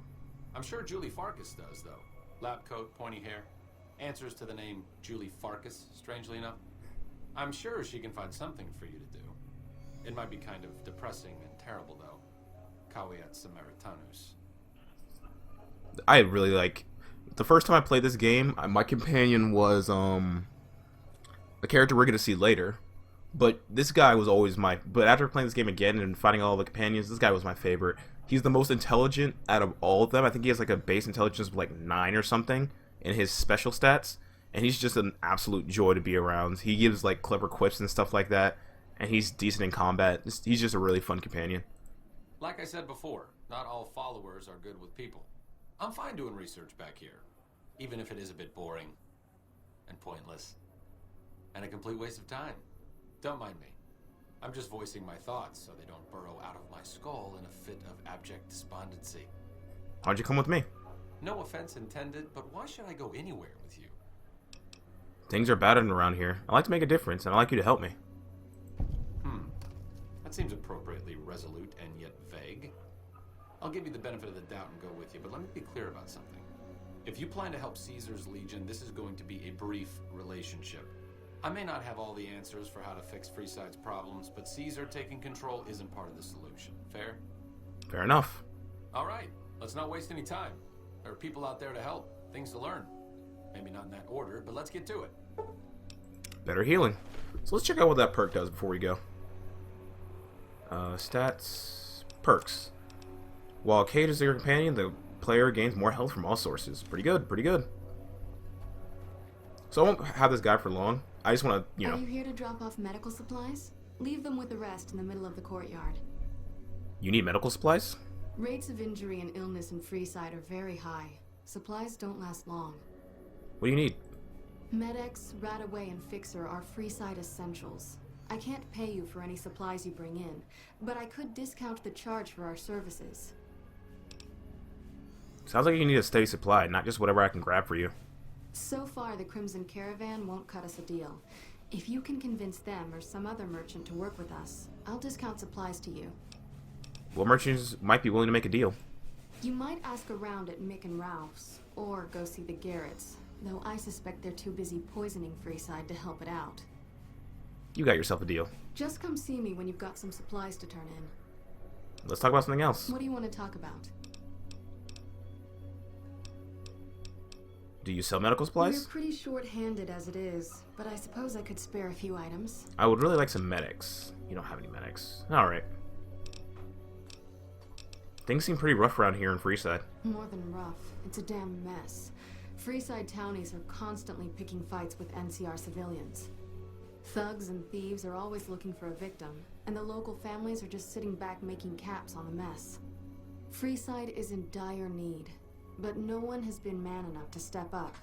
I'm sure Julie Farkas does, though. Lab coat, pointy hair. Answers to the name Julie Farkas, strangely enough. I'm sure she can find something for you to do. It might be kind of depressing and terrible, though. Caveat Samaritanus. I really like... The first time I played this game, my companion was, a character we're going to see later. But this guy was always my... But after playing this game again and finding all the companions, this guy was my favorite. He's the most intelligent out of all of them. I think he has like a base intelligence of like 9 or something in his special stats. And he's just an absolute joy to be around. He gives like clever quips and stuff like that. And he's decent in combat. He's just a really fun companion. Like I said before, not all followers are good with people. I'm fine doing research back here. Even if it is a bit boring. And pointless. And a complete waste of time. Don't mind me. I'm just voicing my thoughts so they don't burrow out of my skull in a fit of abject despondency. Why'd you come with me? No offense intended, but why should I go anywhere with you? Things are bad around here. I like to make a difference, and I like you to help me. That seems appropriately resolute and yet vague. I'll give you the benefit of the doubt and go with you, but let me be clear about something. If you plan to help Caesar's Legion, this is going to be a brief relationship. I may not have all the answers for how to fix Freeside's problems, but Caesar taking control isn't part of the solution. Fair? Fair enough. All right, let's not waste any time. There are people out there to help, things to learn. Maybe not in that order, but let's get to it. Better healing. So let's check out what that perk does before we go. Stats. Perks. While Kate is your companion, the player gains more health from all sources. Pretty good, pretty good. So I won't have this guy for long. I just want to, Are you here to drop off medical supplies? Leave them with the rest in the middle of the courtyard. You need medical supplies? Rates of injury and illness in Freeside are very high. Supplies don't last long. What do you need? Med-X, Radaway, and Fixer are Freeside essentials. I can't pay you for any supplies you bring in, but I could discount the charge for our services. Sounds like you need a steady supply, not just whatever I can grab for you. So far, the Crimson Caravan won't cut us a deal. If you can convince them or some other merchant to work with us, I'll discount supplies to you. What merchants might be willing to make a deal? You might ask around at Mick and Ralph's, or go see the Garretts, though I suspect they're too busy poisoning Freeside to help it out. You got yourself a deal. Just come see me when you've got some supplies to turn in. Let's talk about something else. What do you want to talk about? Do you sell medical supplies? We're pretty short-handed as it is, but I suppose I could spare a few items. I would really like some medics. You don't have any medics. Alright. Things seem pretty rough around here in Freeside. More than rough. It's a damn mess. Freeside townies are constantly picking fights with NCR civilians. Thugs and thieves are always looking for a victim, and the local families are just sitting back making caps on the mess. Freeside is in dire need, but no one has been man enough to step up.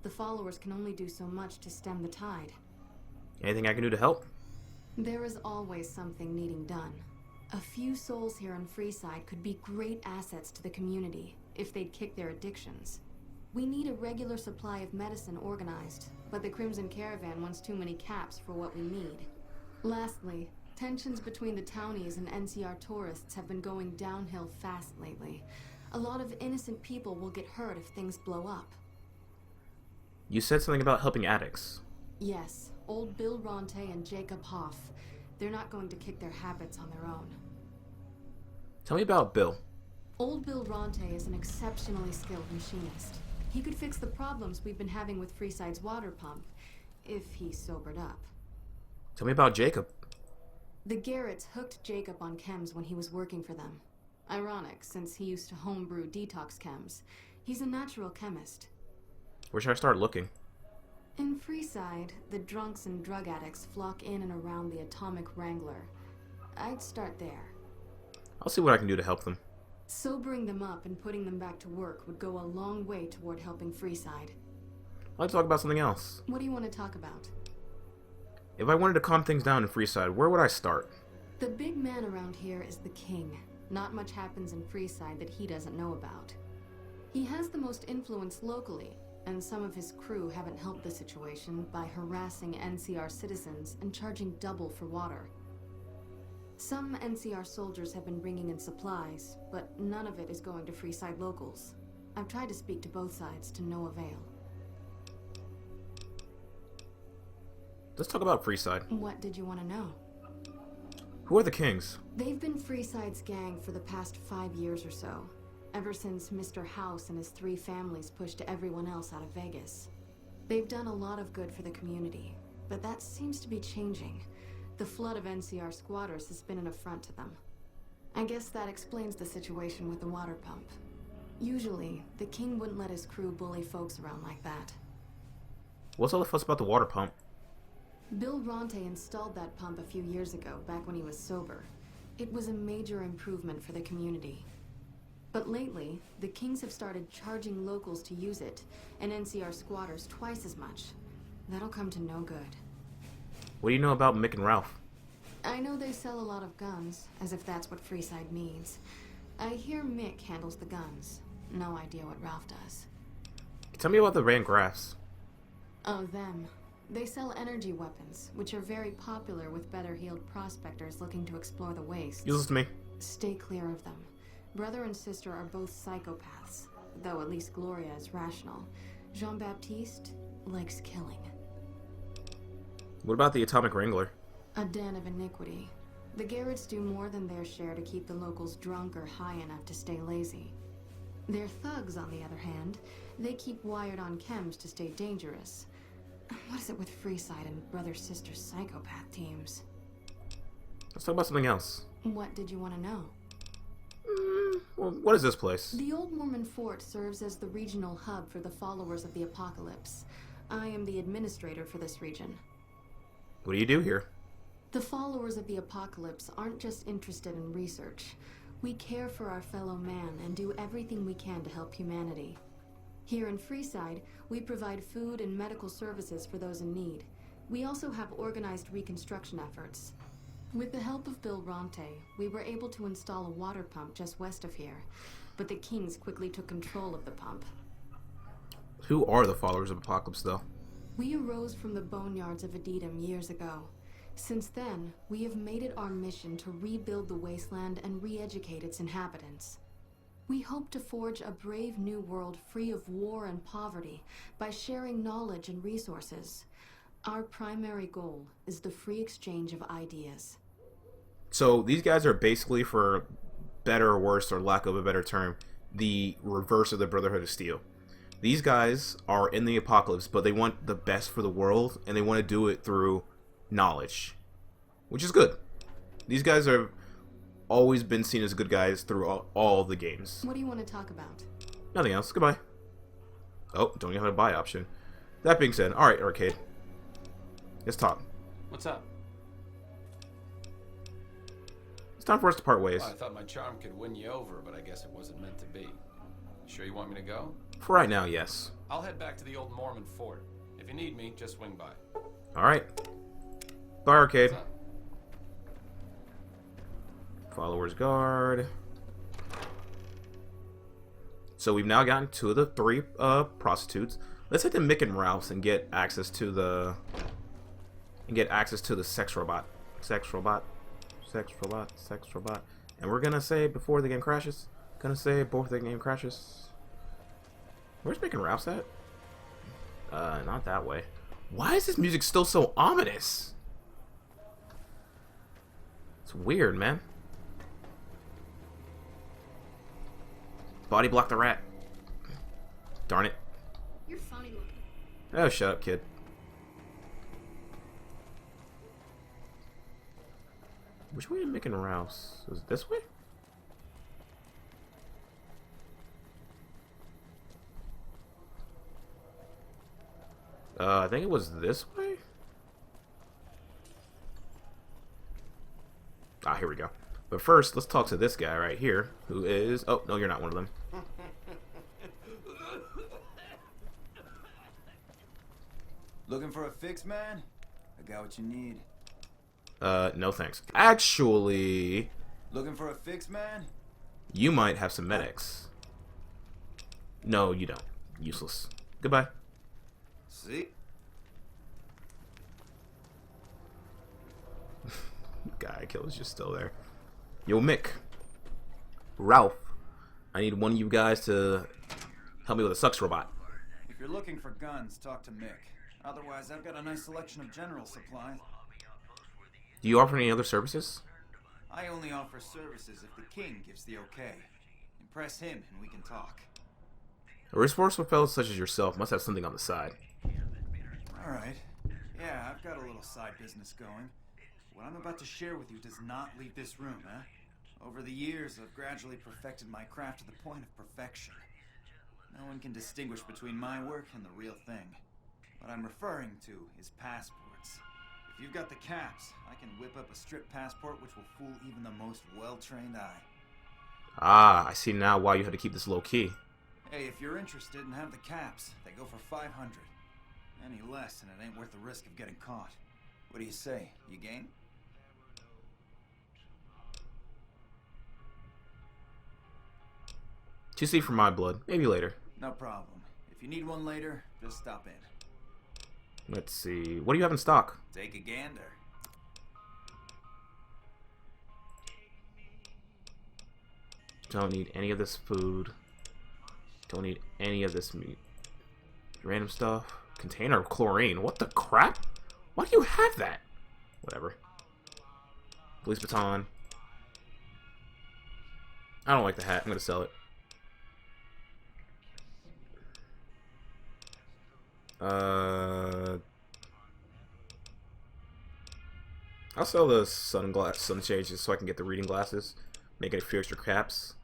The followers can only do so much to stem the tide. Anything I can do to help? There is always something needing done. A few souls here in Freeside could be great assets to the community if they'd kick their addictions. We need a regular supply of medicine organized, but the Crimson Caravan wants too many caps for what we need. Lastly, tensions between the townies and NCR tourists have been going downhill fast lately. A lot of innocent people will get hurt if things blow up. You said something about helping addicts. Yes, old Bill Ronte and Jacob Hoff. They're not going to kick their habits on their own. Tell me about Bill. Old Bill Ronte is an exceptionally skilled machinist. He could fix the problems we've been having with Freeside's water pump, if he sobered up. Tell me about Jacob. The Garretts hooked Jacob on chems when he was working for them. Ironic, since he used to homebrew detox chems. He's a natural chemist. Where should I start looking? In Freeside, the drunks and drug addicts flock in and around the Atomic Wrangler. I'd start there. I'll see what I can do to help them. Sobering them up and putting them back to work would go a long way toward helping Freeside. I'd like to talk about something else. What do you want to talk about? If I wanted to calm things down in Freeside, where would I start? The big man around here is the king. Not much happens in Freeside that he doesn't know about. He has the most influence locally, and some of his crew haven't helped the situation by harassing NCR citizens and charging double for water. Some NCR soldiers have been bringing in supplies, but none of it is going to Freeside locals. I've tried to speak to both sides to no avail. Let's talk about Freeside. What did you want to know? Who are the Kings? They've been Freeside's gang for the past 5 years or so, ever since Mr. House and his 3 families pushed everyone else out of Vegas. They've done a lot of good for the community, but that seems to be changing. The flood of NCR squatters has been an affront to them. I guess that explains the situation with the water pump. Usually, the king wouldn't let his crew bully folks around like that. What's all the fuss about the water pump? Bill Ronte installed that pump a few years ago, back when he was sober. It was a major improvement for the community. But lately, the Kings have started charging locals to use it, and NCR squatters twice as much. That'll come to no good. What do you know about Mick and Ralph? I know they sell a lot of guns, as if that's what Freeside needs. I hear Mick handles the guns. No idea what Ralph does. Tell me about the Rand Graffs. Oh, them. They sell energy weapons, which are very popular with better-heeled prospectors looking to explore the wastes. You listen to me. Stay clear of them. Brother and sister are both psychopaths, though at least Gloria is rational. Jean-Baptiste likes killing. What about the Atomic Wrangler? A den of iniquity. The Garretts do more than their share to keep the locals drunk or high enough to stay lazy. Their thugs, on the other hand, they keep wired on chems to stay dangerous. What is it with Freeside and brother-sister psychopath teams? Let's talk about something else. What did you want to know? Well, what is this place? The Old Mormon Fort serves as the regional hub for the followers of the Apocalypse. I am the administrator for this region. What do you do here? The followers of the Apocalypse aren't just interested in research. We care for our fellow man and do everything we can to help humanity. Here in Freeside, we provide food and medical services for those in need. We also have organized reconstruction efforts. With the help of Bill Ronte, we were able to install a water pump just west of here, but the Kings quickly took control of the pump. Who are the followers of Apocalypse, though? We arose from the boneyards of Edidum years ago. Since then, we have made it our mission to rebuild the wasteland and re-educate its inhabitants. We hope to forge a brave new world free of war and poverty by sharing knowledge and resources. Our primary goal is the free exchange of ideas. So these guys are basically, for better or worse, or lack of a better term, the reverse of the Brotherhood of Steel. These guys are in the apocalypse, but they want the best for the world, and they want to do it through knowledge, which is good. These guys have always been seen as good guys through all the games. What do you want to talk about? Nothing else. Goodbye. Oh, don't even have a buy option. That being said, alright, Arcade. Let's talk. What's up? It's time for us to part ways. Well, I thought my charm could win you over, but I guess it wasn't meant to be. You sure you want me to go? For right now, yes. I'll head back to the old Mormon fort. If you need me, just swing by. Alright. Bye, Arcade. Followers guard. So we've now gotten 2 of the 3 prostitutes. Let's head to Mick and Ralph's and get access to the sex robot. Sex robot. Sex robot. Sex robot. And we're gonna say before the game crashes. Where's Mick and Ralph's at? Not that way. Why is this music still so ominous? It's weird, man. Body block the rat. Darn it. You're funny looking. Oh, shut up, kid. Which way to Mick and Ralph's? Was it this way? I think it was this way? Ah, here we go. But first, let's talk to this guy right here, who is... Oh, no, you're not one of them. Looking for a fix, man? I got what you need. No thanks. Actually... Looking for a fix, man? You might have some medics. No, you don't. Useless. Goodbye. See? Guy kill is just still there. Yo, Mick. Ralph. I need one of you guys to help me with a sucks robot. If you're looking for guns, talk to Mick. Otherwise, I've got a nice selection of general supplies. Do you offer any other services? I only offer services if the king gives the okay. Impress him and we can talk. A resourceful fellow such as yourself must have something on the side. Alright. Yeah, I've got a little side business going. What I'm about to share with you does not leave this room, eh? Over the years, I've gradually perfected my craft to the point of perfection. No one can distinguish between my work and the real thing. What I'm referring to is passports. If you've got the caps, I can whip up a strip passport which will fool even the most well-trained eye. Ah, I see now why you had to keep this low-key. Hey, if you're interested and have the caps, they go for 500. Any less and it ain't worth the risk of getting caught. What do you say? You game? Too see for my blood. Maybe later. No problem. If you need one later, just stop in. Let's see. What do you have in stock? Take a gander. Don't need any of this food. Don't need any of this meat. Random stuff. Container of chlorine. What the crap? Why do you have that? Whatever. Police baton. I don't like the hat. I'm gonna sell it. I'll sell the sunshades so I can get the reading glasses. Make it a few extra caps.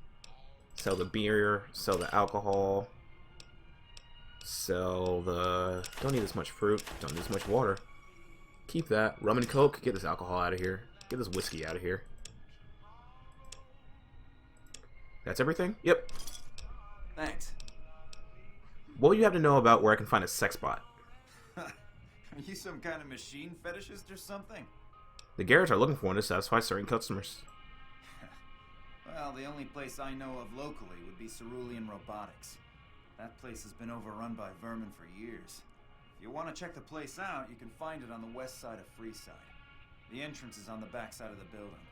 Sell the beer. Sell the alcohol. Sell the... Don't need this much fruit. Don't need this much water. Keep that. Rum and Coke. Get this alcohol out of here. Get this whiskey out of here. That's everything? Yep. Thanks. What would you have to know about where I can find a sex bot? Are you some kind of machine fetishist or something? The Garretts are looking for one to satisfy certain customers. Well, the only place I know of locally would be Cerulean Robotics. That place has been overrun by vermin for years. If you want to check the place out, you can find it on the west side of Freeside. The entrance is on the back side of the building.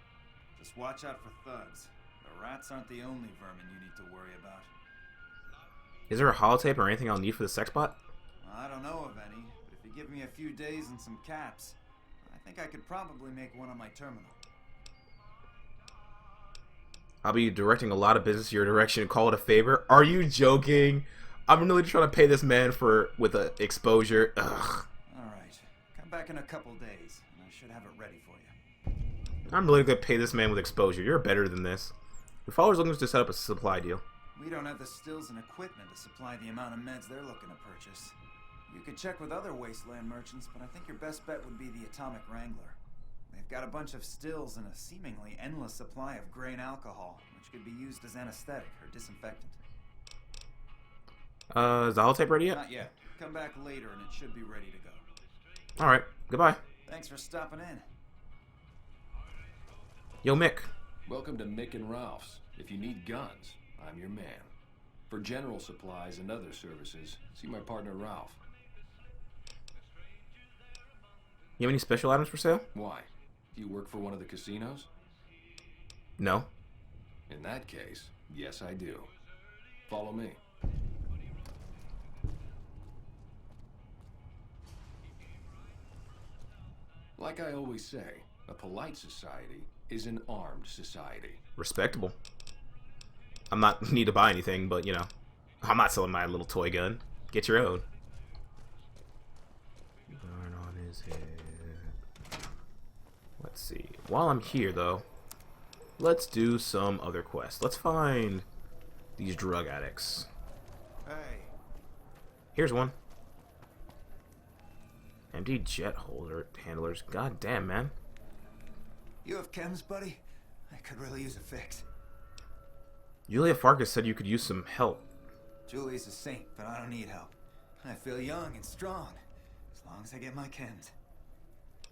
Just watch out for thugs. The rats aren't the only vermin you need to worry about. Is there a holotape or anything I'll need for the sex bot? I don't know of any, but if you give me a few days and some caps, I think I could probably make one on my terminal. I'll be directing a lot of business your direction. Call it a favor. Are you joking? I'm really trying to pay this man with a exposure. Ugh. Alright, come back in a couple days, and I should have it ready for you. I'm really gonna pay this man with exposure. You're better than this. Your followers looking to set up a supply deal. We don't have the stills and equipment to supply the amount of meds they're looking to purchase. You could check with other wasteland merchants, but I think your best bet would be the Atomic Wrangler. They've got a bunch of stills and a seemingly endless supply of grain alcohol, which could be used as anesthetic or disinfectant. Is the holotape ready yet? Not yet. Come back later and it should be ready to go. Alright, goodbye. Thanks for stopping in. Yo, Mick. Welcome to Mick and Ralph's. If you need guns, I'm your man. For general supplies and other services, see my partner Ralph. You have any special items for sale? Why? Do you work for one of the casinos? No. In that case, yes I do. Follow me. Like I always say, a polite society is an armed society. Respectable. I'm not need to buy anything, but you know, I'm not selling my little toy gun. Get your own. Burn on his head. Let's see. While I'm here, though, let's do some other quests. Let's find these drug addicts. Hey. Here's one. Empty jet holder handlers. God damn, man. You have chems, buddy? I could really use a fix. Julia Farkas said you could use some help. Julie's a saint, but I don't need help. I feel young and strong, as long as I get my chems.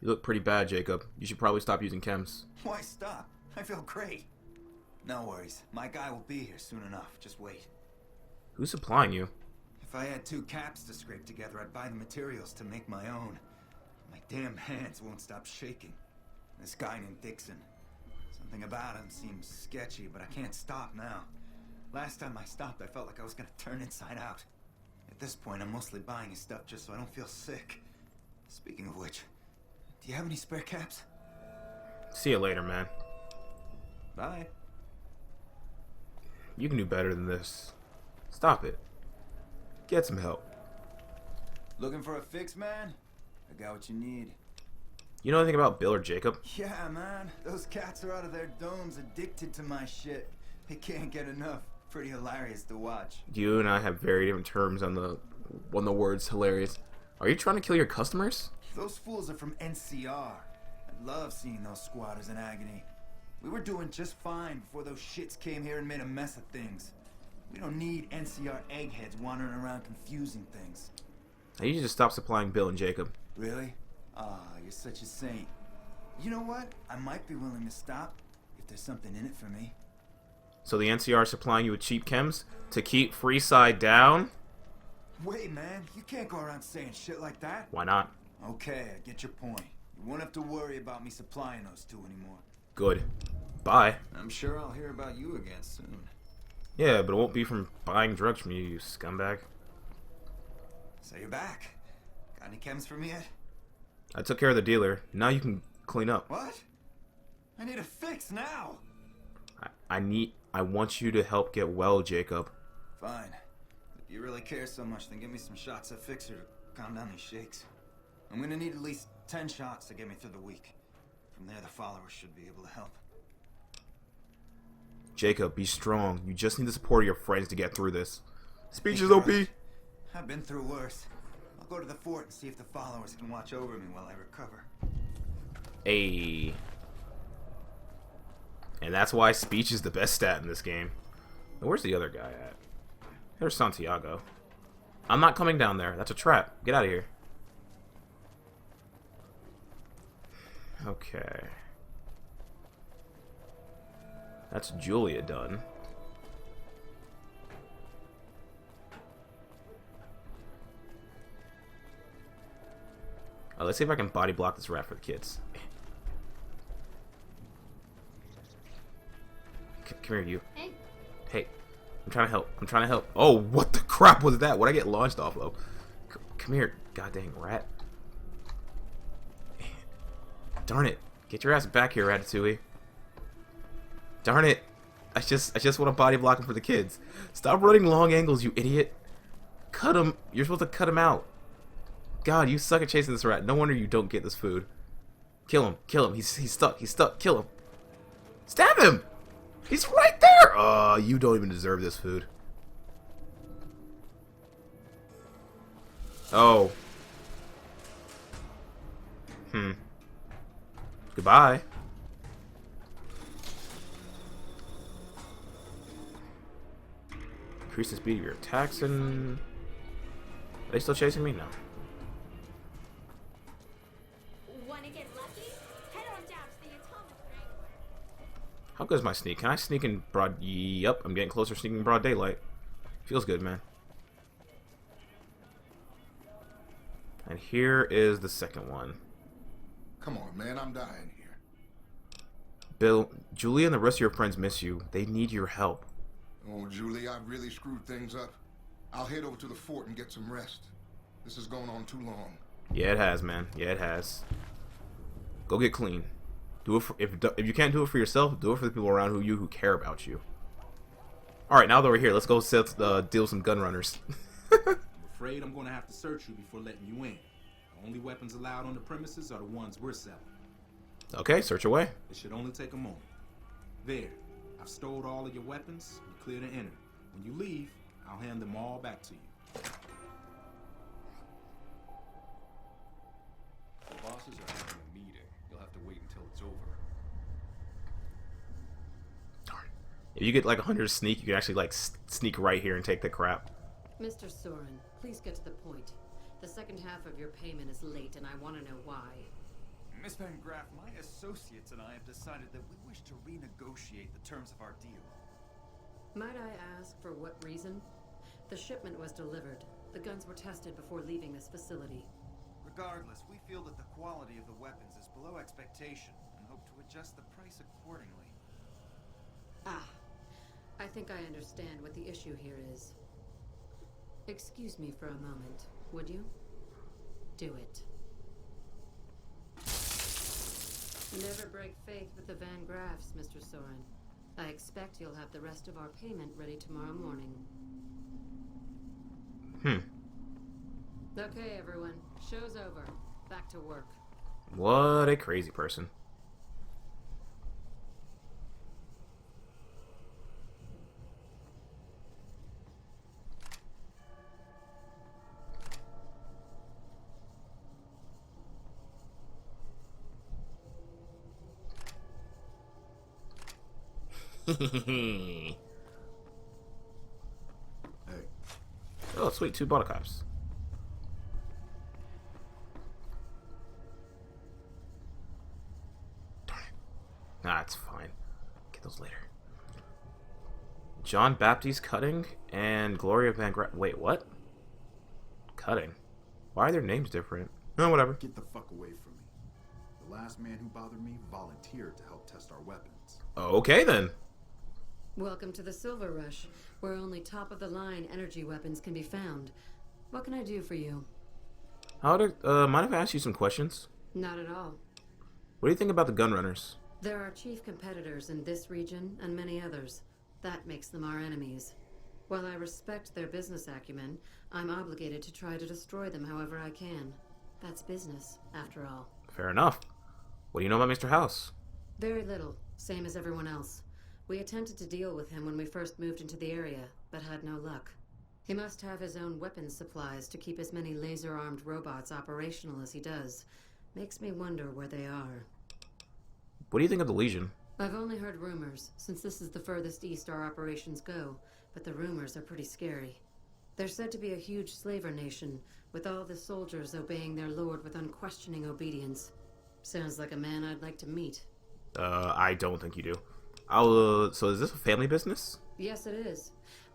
You look pretty bad, Jacob. You should probably stop using chems. Why stop? I feel great. No worries. My guy will be here soon enough. Just wait. Who's supplying you? If I had 2 caps to scrape together, I'd buy the materials to make my own. My damn hands won't stop shaking. This guy named Dixon. Something about him seems sketchy, but I can't stop now. Last time I stopped, I felt like I was gonna turn inside out. At this point, I'm mostly buying his stuff just so I don't feel sick. Speaking of which, do you have any spare caps? See you later, man. Bye. You can do better than this. Stop it. Get some help. Looking for a fix, man? I got what you need. You know anything about Bill or Jacob? Yeah, man. Those cats are out of their domes addicted to my shit. They can't get enough. Pretty hilarious to watch. You and I have very different terms on the words hilarious. Are you trying to kill your customers? Those fools are from NCR. I love seeing those squatters in agony. We were doing just fine before those shits came here and made a mess of things. We don't need NCR eggheads wandering around confusing things. I need you to stop supplying Bill and Jacob. Really? Ah, you're such a saint. You know what? I might be willing to stop if there's something in it for me. So the NCR is supplying you with cheap chems to keep Freeside down? Wait, man. You can't go around saying shit like that. Why not? Okay, I get your point. You won't have to worry about me supplying those 2 anymore. Good. Bye. I'm sure I'll hear about you again soon. Yeah, but it won't be from buying drugs from you, you scumbag. So you're back. Got any chems for me yet? I took care of the dealer. Now you can clean up. What? I need a fix now. I want you to help get well, Jacob. Fine. If you really care so much, then give me some shots of Fixer to calm down these shakes. I'm gonna need at least 10 shots to get me through the week. From there, the followers should be able to help. Jacob, be strong. You just need the support of your friends to get through this. Speech is OP. Right. I've been through worse. I'll go to the fort and see if the followers can watch over me while I recover. Ayy. And that's why speech is the best stat in this game. Now, where's the other guy at? There's Santiago. I'm not coming down there. That's a trap. Get out of here. Okay. That's Julia done. Let's see if I can body block this rat for the kids. Come here, you. Hey. Hey. I'm trying to help. I'm trying to help. Oh, what the crap was that? What'd I get launched off of? Come here, goddamn rat. Darn it. Get your ass back here, Ratatouille. Darn it. I just want to body block him for the kids. Stop running long angles, you idiot. Cut him. You're supposed to cut him out. God, you suck at chasing this rat. No wonder you don't get this food. Kill him. Kill him. He's stuck. He's stuck. Kill him. Stab him! He's right there! You don't even deserve this food. Oh. Goodbye. Increase the speed of your attacks and... Are they still chasing me? No. Wanna get lucky? Head on down to the atomic ring. How good is my sneak? Can I sneak in broad... Yep, I'm getting closer sneaking in broad daylight. Feels good, man. And here is the second one. Come on, man, I'm dying here. Bill, Julie and the rest of your friends miss you. They need your help. Oh, Julie, I've really screwed things up. I'll head over to the fort and get some rest. This has gone on too long. Yeah, it has, man. Yeah, it has. Go get clean. Do it for, if you can't do it for yourself, do it for the people around who care about you. All right, now that we're here, let's go deal with some gun runners. I'm afraid I'm going to have to search you before letting you in. The only weapons allowed on the premises are the ones we're selling. Okay, search away. It should only take a moment. There. I've stored all of your weapons. You're clear to enter. When you leave, I'll hand them all back to you. The bosses are having a meeting. You'll have to wait until it's over. Darn. If you get like 100 sneak, you can actually like sneak right here and take the crap. Mr. Soren, please get to the point. The second half of your payment is late, and I want to know why. Miss Van Graff, my associates and I have decided that we wish to renegotiate the terms of our deal. Might I ask for what reason? The shipment was delivered. The guns were tested before leaving this facility. Regardless, we feel that the quality of the weapons is below expectation and hope to adjust the price accordingly. Ah, I think I understand what the issue here is. Excuse me for a moment, would you? Do it. Never break faith with the Van Graffs, Mr. Soren. I expect you'll have the rest of our payment ready tomorrow morning. Okay, everyone. Show's over. Back to work. What a crazy person. Hey. Oh, sweet, 2 bottle caps. Darn it. Nah, it's fine. Get those later. John Baptiste Cutting and Gloria Van Graff. Wait, what? Cutting? Why are their names different? No, whatever. Get the fuck away from me. The last man who bothered me volunteered to help test our weapons. Okay, then. Welcome to the Silver Rush, where only top-of-the-line energy weapons can be found. What can I do for you? Mind if I ask you some questions? Not at all. What do you think about the gun runners? There are chief competitors in this region and many others. That makes them our enemies. While I respect their business acumen, I'm obligated to try to destroy them however I can. That's business, after all. Fair enough. What do you know about Mr. House? Very little, same as everyone else. We attempted to deal with him when we first moved into the area, but had no luck. He must have his own weapons supplies to keep as many laser-armed robots operational as he does. Makes me wonder where they are. What do you think of the Legion? I've only heard rumors, since this is the furthest east our operations go, but the rumors are pretty scary. They're said to be a huge slaver nation, with all the soldiers obeying their lord with unquestioning obedience. Sounds like a man I'd like to meet. I don't think you do. So is this a family business? Yes, it is.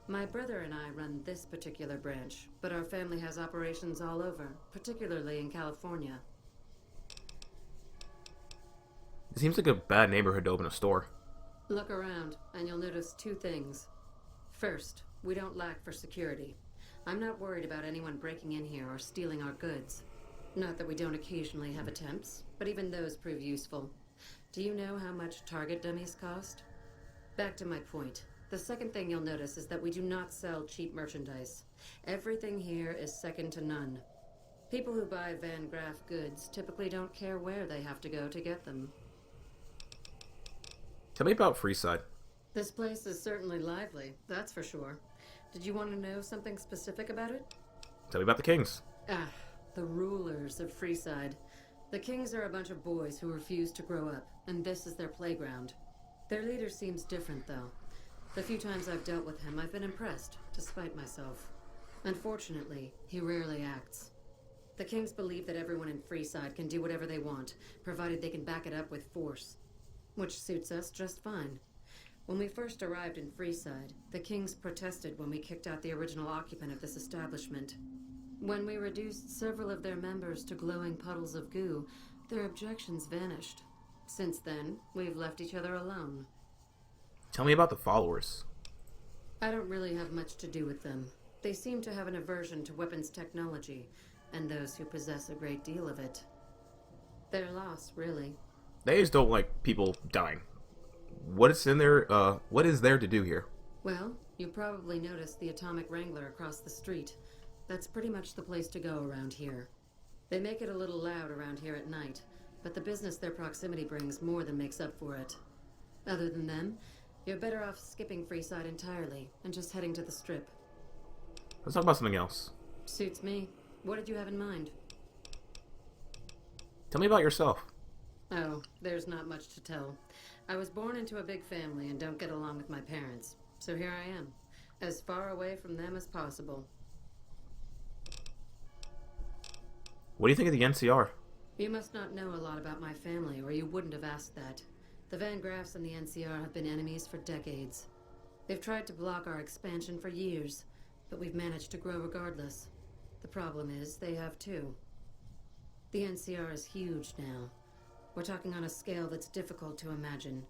My brother and I run this particular branch, but our family has operations all over, particularly in California. It seems like a bad neighborhood to open a store. Look around, and you'll notice 2 things. First, we don't lack for security. I'm not worried about anyone breaking in here or stealing our goods. Not that we don't occasionally have attempts, but even those prove useful. Do you know how much target dummies cost? Back to my point. The second thing you'll notice is that we do not sell cheap merchandise. Everything here is second to none. People who buy Van Graff goods typically don't care where they have to go to get them. Tell me about Freeside. This place is certainly lively, that's for sure. Did you want to know something specific about it? Tell me about the Kings. The rulers of Freeside. The Kings are a bunch of boys who refuse to grow up, and this is their playground. Their leader seems different, though. The few times I've dealt with him, I've been impressed, despite myself. Unfortunately, he rarely acts. The Kings believe that everyone in Freeside can do whatever they want, provided they can back it up with force. Which suits us just fine. When we first arrived in Freeside, the Kings protested when we kicked out the original occupant of this establishment. When we reduced several of their members to glowing puddles of goo, their objections vanished. Since then, we've left each other alone. Tell me about the followers. I don't really have much to do with them. They seem to have an aversion to weapons technology, and those who possess a great deal of it. Their loss, really. They just don't like people dying. What is there to do here? Well, you probably noticed the Atomic Wrangler across the street. That's pretty much the place to go around here. They make it a little loud around here at night, but the business their proximity brings more than makes up for it. Other than them, you're better off skipping Freeside entirely and just heading to the Strip. Let's talk about something else. Suits me. What did you have in mind? Tell me about yourself. Oh, there's not much to tell. I was born into a big family and don't get along with my parents, so here I am, as far away from them as possible. What do you think of the NCR? You must not know a lot about my family, or you wouldn't have asked that. The Van Graffs and the NCR have been enemies for decades. They've tried to block our expansion for years, but we've managed to grow regardless. The problem is, they have too. The NCR is huge now. We're talking on a scale that's difficult to imagine.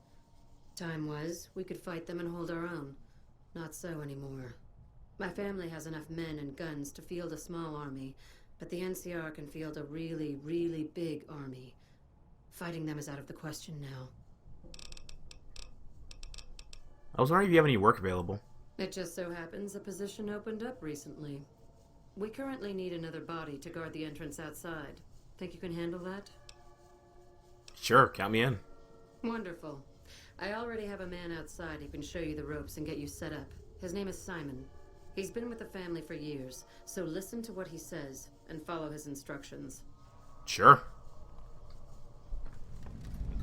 Time was, we could fight them and hold our own. Not so anymore. My family has enough men and guns to field a small army, but the NCR can field a really, really big army. Fighting them is out of the question now. I was wondering if you have any work available. It just so happens a position opened up recently. We currently need another body to guard the entrance outside. Think you can handle that? Sure, count me in. Wonderful. I already have a man outside who can show you the ropes and get you set up. His name is Simon. He's been with the family for years, so listen to what he says and follow his instructions. Sure.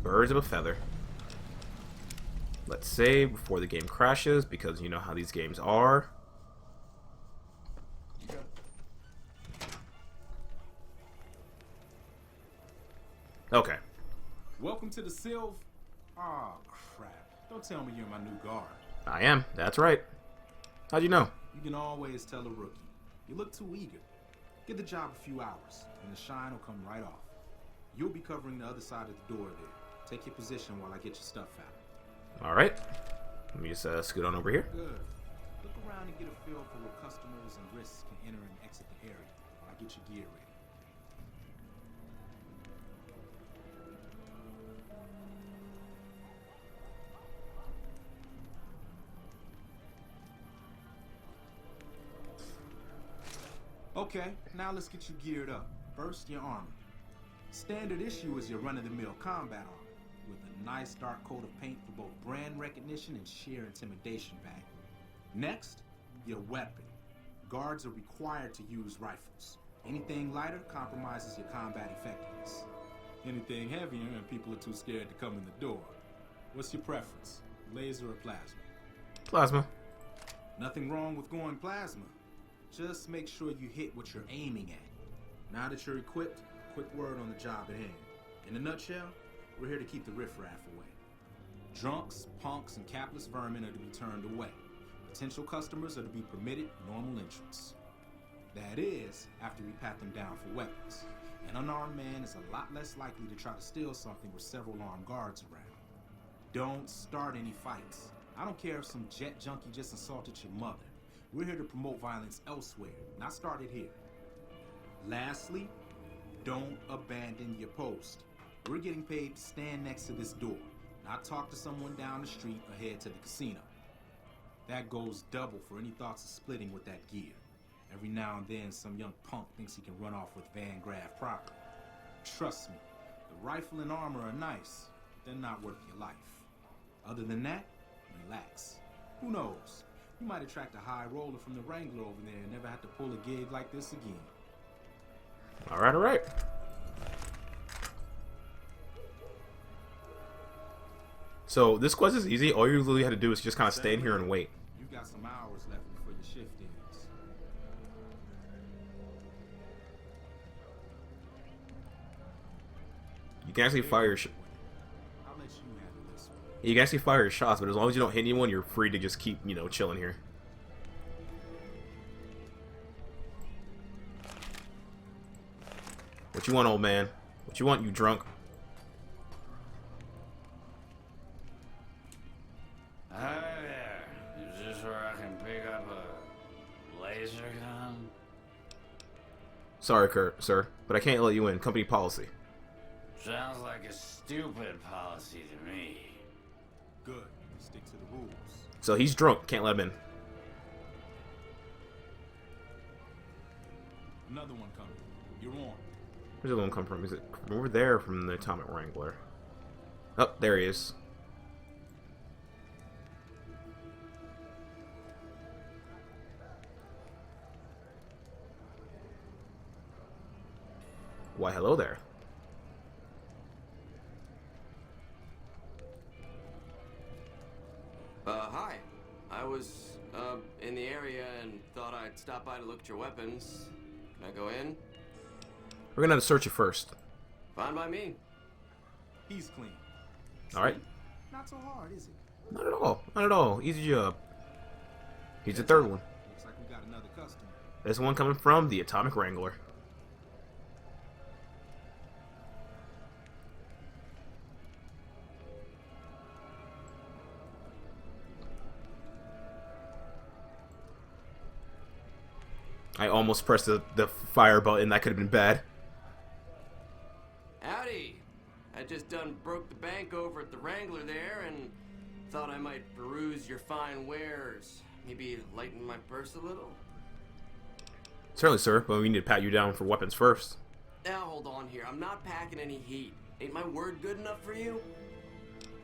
Birds of a feather. Let's save before the game crashes, because you know how these games are. Okay. Welcome to the Sylv. Aw, crap. Don't tell me you're my new guard. I am. That's right. How'd you know? You can always tell a rookie. You look too eager. Give the job a few hours, and the shine will come right off. You'll be covering the other side of the door there. Take your position while I get your stuff out. Alright. Let me just scoot on over here. Good. Look around and get a feel for where customers and risks can enter and exit the area while I get your gear ready. Okay, now let's get you geared up. First, your armor. Standard issue is your run-of-the-mill combat armor, with a nice dark coat of paint for both brand recognition and sheer intimidation value. Next, your weapon. Guards are required to use rifles. Anything lighter compromises your combat effectiveness. Anything heavier and people are too scared to come in the door. What's your preference, laser or plasma? Plasma. Nothing wrong with going plasma. Just make sure you hit what you're aiming at. Now that you're equipped, quick word on the job at hand. In a nutshell, we're here to keep the riffraff away. Drunks, punks, and capless vermin are to be turned away. Potential customers are to be permitted normal entrance. That is, after we pat them down for weapons. An unarmed man is a lot less likely to try to steal something with several armed guards around. Don't start any fights. I don't care if some jet junkie just assaulted your mother. We're here to promote violence elsewhere, not start it here. Lastly, Don't abandon your post. We're getting paid to stand next to this door, not talk to someone down the street or head to the casino. That goes double for any thoughts of splitting with that gear. Every now and then, some young punk thinks he can run off with Van Graff proper. Trust me, the rifle and armor are nice, but they're not worth your life. Other than that, relax. Who knows? You might attract a high roller from the Wrangler over there and never have to pull a gig like this again. Alright, alright. So, this quest is easy. All you really had to do is just kind of stay in here and wait. You've got some hours left before your shift ends. You can actually fire your I'll let you handle this one. You can actually fire your shots, but as long as you don't hit anyone, you're free to just keep, you know, chilling here. What you want, old man? What you want, you drunk? Hi there. Is this where I can pick up a laser gun? Sorry, sir, but I can't let you in. Company policy. Sounds like a stupid policy to me. Good. Stick to the rules. So he's drunk. Can't let him in. Another one coming. You're on. Where's the other one come from? Is it from over there, from the Atomic Wrangler? Oh, there he is. Why, hello there. Hi. I was, in the area and thought I'd stop by to look at your weapons. Can I go in? We're gonna have to search you first. Fine by me. He's clean. Alright. Not so hard, is it? Not at all. Not at all. Easy job. Here's the third one. Looks like we got another customer. This one coming from the Atomic Wrangler. I almost pressed the fire button. That could have been bad. Howdy. I just done broke the bank over at the Wrangler there and thought I might peruse your fine wares. Maybe lighten my purse a little? Certainly, sir, but we need to pat you down for weapons first. Now hold on here. I'm not packing any heat. Ain't my word good enough for you?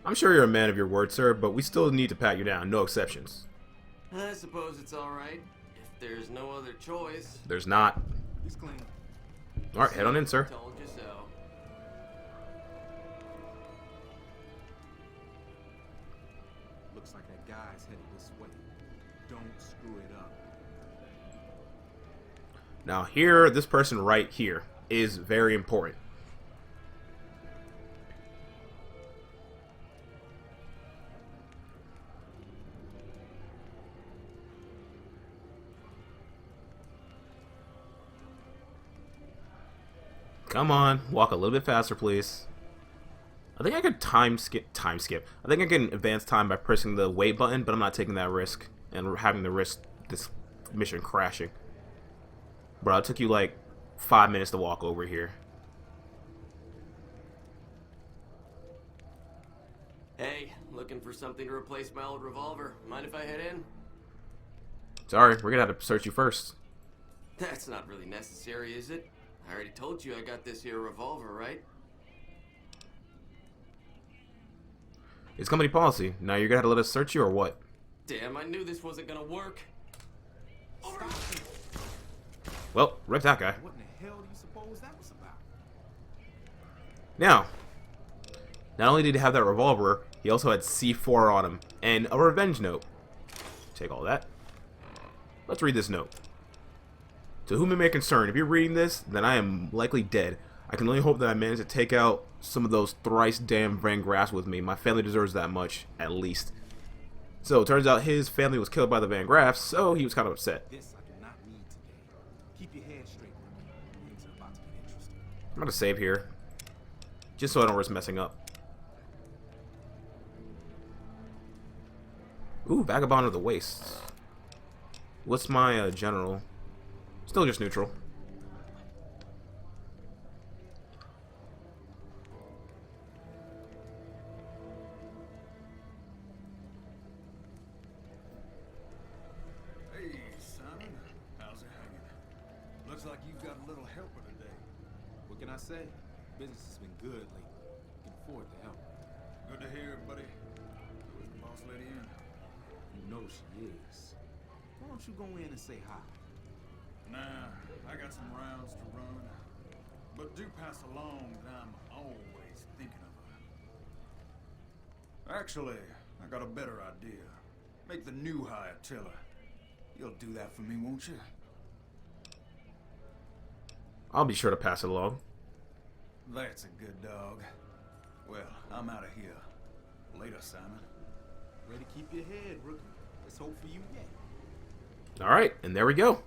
I'm sure you're a man of your word, sir, but we still need to pat you down. No exceptions. I suppose it's alright. If there's no other choice. There's not. He's clean. Alright, head on in, sir. Told you so. Looks like that guy's headed this way. Don't screw it up. Now here, this person right here is very important. Come on, walk a little bit faster, please. I think I could time skip. I think I can advance time by pressing the wait button, but I'm not taking that risk and having to risk this mission crashing. Bro, it took you like 5 minutes to walk over here. Hey, looking for something to replace my old revolver. Mind if I head in? Sorry, we're gonna have to search you first. That's not really necessary, is it? I already told you I got this here revolver, right? It's company policy. Now you're gonna have to let us search you or what? Damn, I knew this wasn't gonna work. Well, rip that guy. What in the hell do you suppose that was about? Now, not only did he have that revolver, he also had C4 on him and a revenge note. Take all that. Let's read this note. To whom it may concern, if you're reading this, then I am likely dead. I can only hope that I manage to take out some of those thrice damn Van Graffs with me. My family deserves that much, at least. So, it turns out his family was killed by the Van Graffs, so he was kind of upset. This I do not need today. Keep your head straight. Things are about to get interesting. I'm gonna save here, just so I don't risk messing up. Ooh, Vagabond of the Wastes. What's my general? Still just neutral. like you've got a little helper today. What can I say? Business has been good lately. Can afford to help. Good to hear, buddy. Who's the boss lady in? You know she is. Why don't you go in and say hi? Nah, I got some rounds to run. But do pass along that I'm always thinking of her. Actually, I got a better idea. Make the new hire tell her. You'll do that for me, won't you? I'll be sure to pass it along. That's a good dog. Well, I'm out of here. Later, Simon. Way to keep your head, rookie. Let's hope for you yet. Alright, and there we go.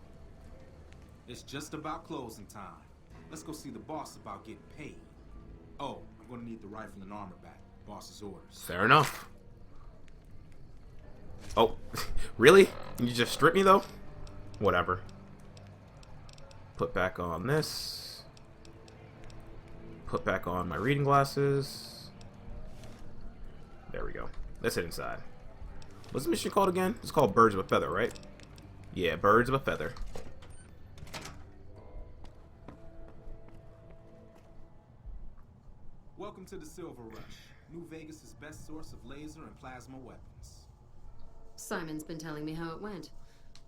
It's just about closing time. Let's go see the boss about getting paid. Oh, I'm gonna need the rifle and armor back. Boss's orders. Fair enough. Oh, really? You just strip me though? Whatever. Put back on this. Put back on my reading glasses. There we go. Let's head inside. What's the mission called again? It's called Birds of a Feather, right? Yeah, Birds of a Feather. Welcome to the Silver Rush, New Vegas' best source of laser and plasma weapons. Simon's been telling me how it went.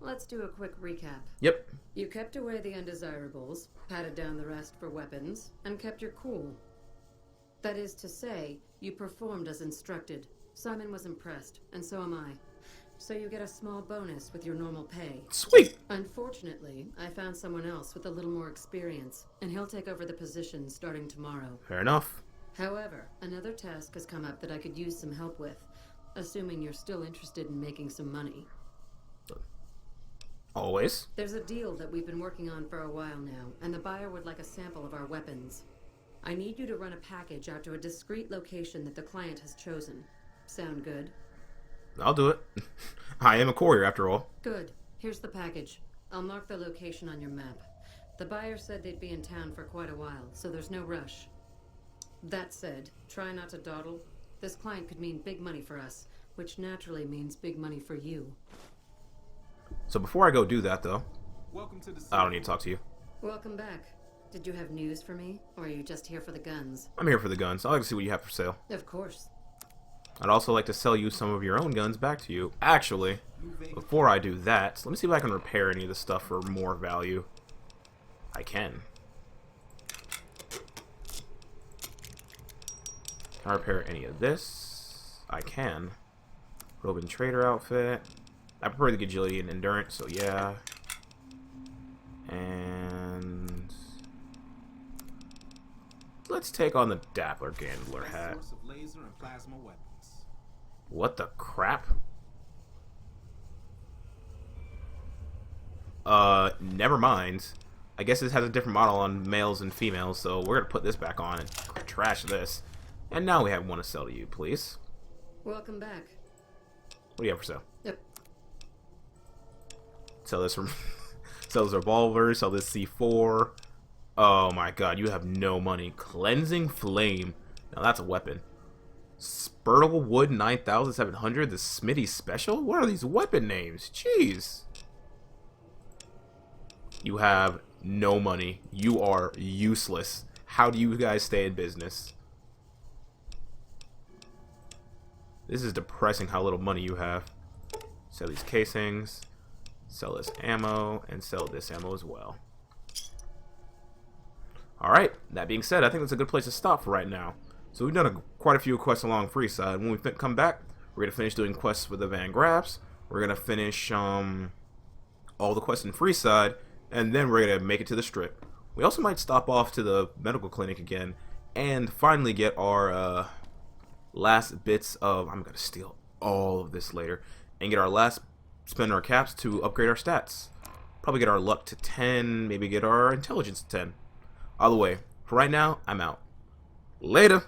Let's do a quick recap. Yep. You kept away the undesirables, patted down the rest for weapons, and kept your cool. That is to say, you performed as instructed. Simon was impressed, and so am I. So you get a small bonus with your normal pay. Sweet! Unfortunately, I found someone else with a little more experience, and he'll take over the position starting tomorrow. Fair enough. However, another task has come up that I could use some help with, assuming you're still interested in making some money. Always. There's a deal that we've been working on for a while now, and the buyer would like a sample of our weapons. I need you to run a package out to a discreet location that the client has chosen. Sound good? I'll do it. I am a courier after all. Good. Here's the package. I'll mark the location on your map. The buyer said they'd be in town for quite a while, so there's no rush. That said, try not to dawdle. This client could mean big money for us, which naturally means big money for you. So before I go do that, though, Welcome to the I don't need to talk to you. Welcome back. Did you have news for me, or are you just here for the guns? I'm here for the guns. I'd like to see what you have for sale. Of course. I'd also like to sell you some of your own guns back to you. Actually, before I do that, let me see if I can repair any of the stuff for more value. I can. Can I repair any of this? I can. Robin Trader outfit. I prefer the agility and endurance, so yeah. And let's take on the Dappler Gambler hat. Source of laser and plasma weapons. What the crap? Never mind. I guess this has a different model on males and females, so we're gonna put this back on and trash this. And now we have one to sell to you, please. Welcome back. What do you have for sale? Yep. Sell this from sell this revolver, sell this C4. Oh my god, you have no money. Cleansing Flame. Now that's a weapon. Spurtle Wood 9700, the Smitty Special? What are these weapon names? Jeez. You have no money. You are useless. How do you guys stay in business? This is depressing how little money you have. Sell these casings, sell this ammo, and sell this ammo as well. Alright, that being said, I think that's a good place to stop for right now. So we've done quite a few quests along Freeside. When we come back, we're going to finish doing quests with the Van Graffs. We're going to finish all the quests in Freeside, and then we're going to make it to the Strip. We also might stop off to the medical clinic again, and finally get our last bits of, I'm going to steal all of this later, and get our last, spend our caps to upgrade our stats. Probably get our luck to 10, maybe get our intelligence to 10. Either way, for right now, I'm out. Later!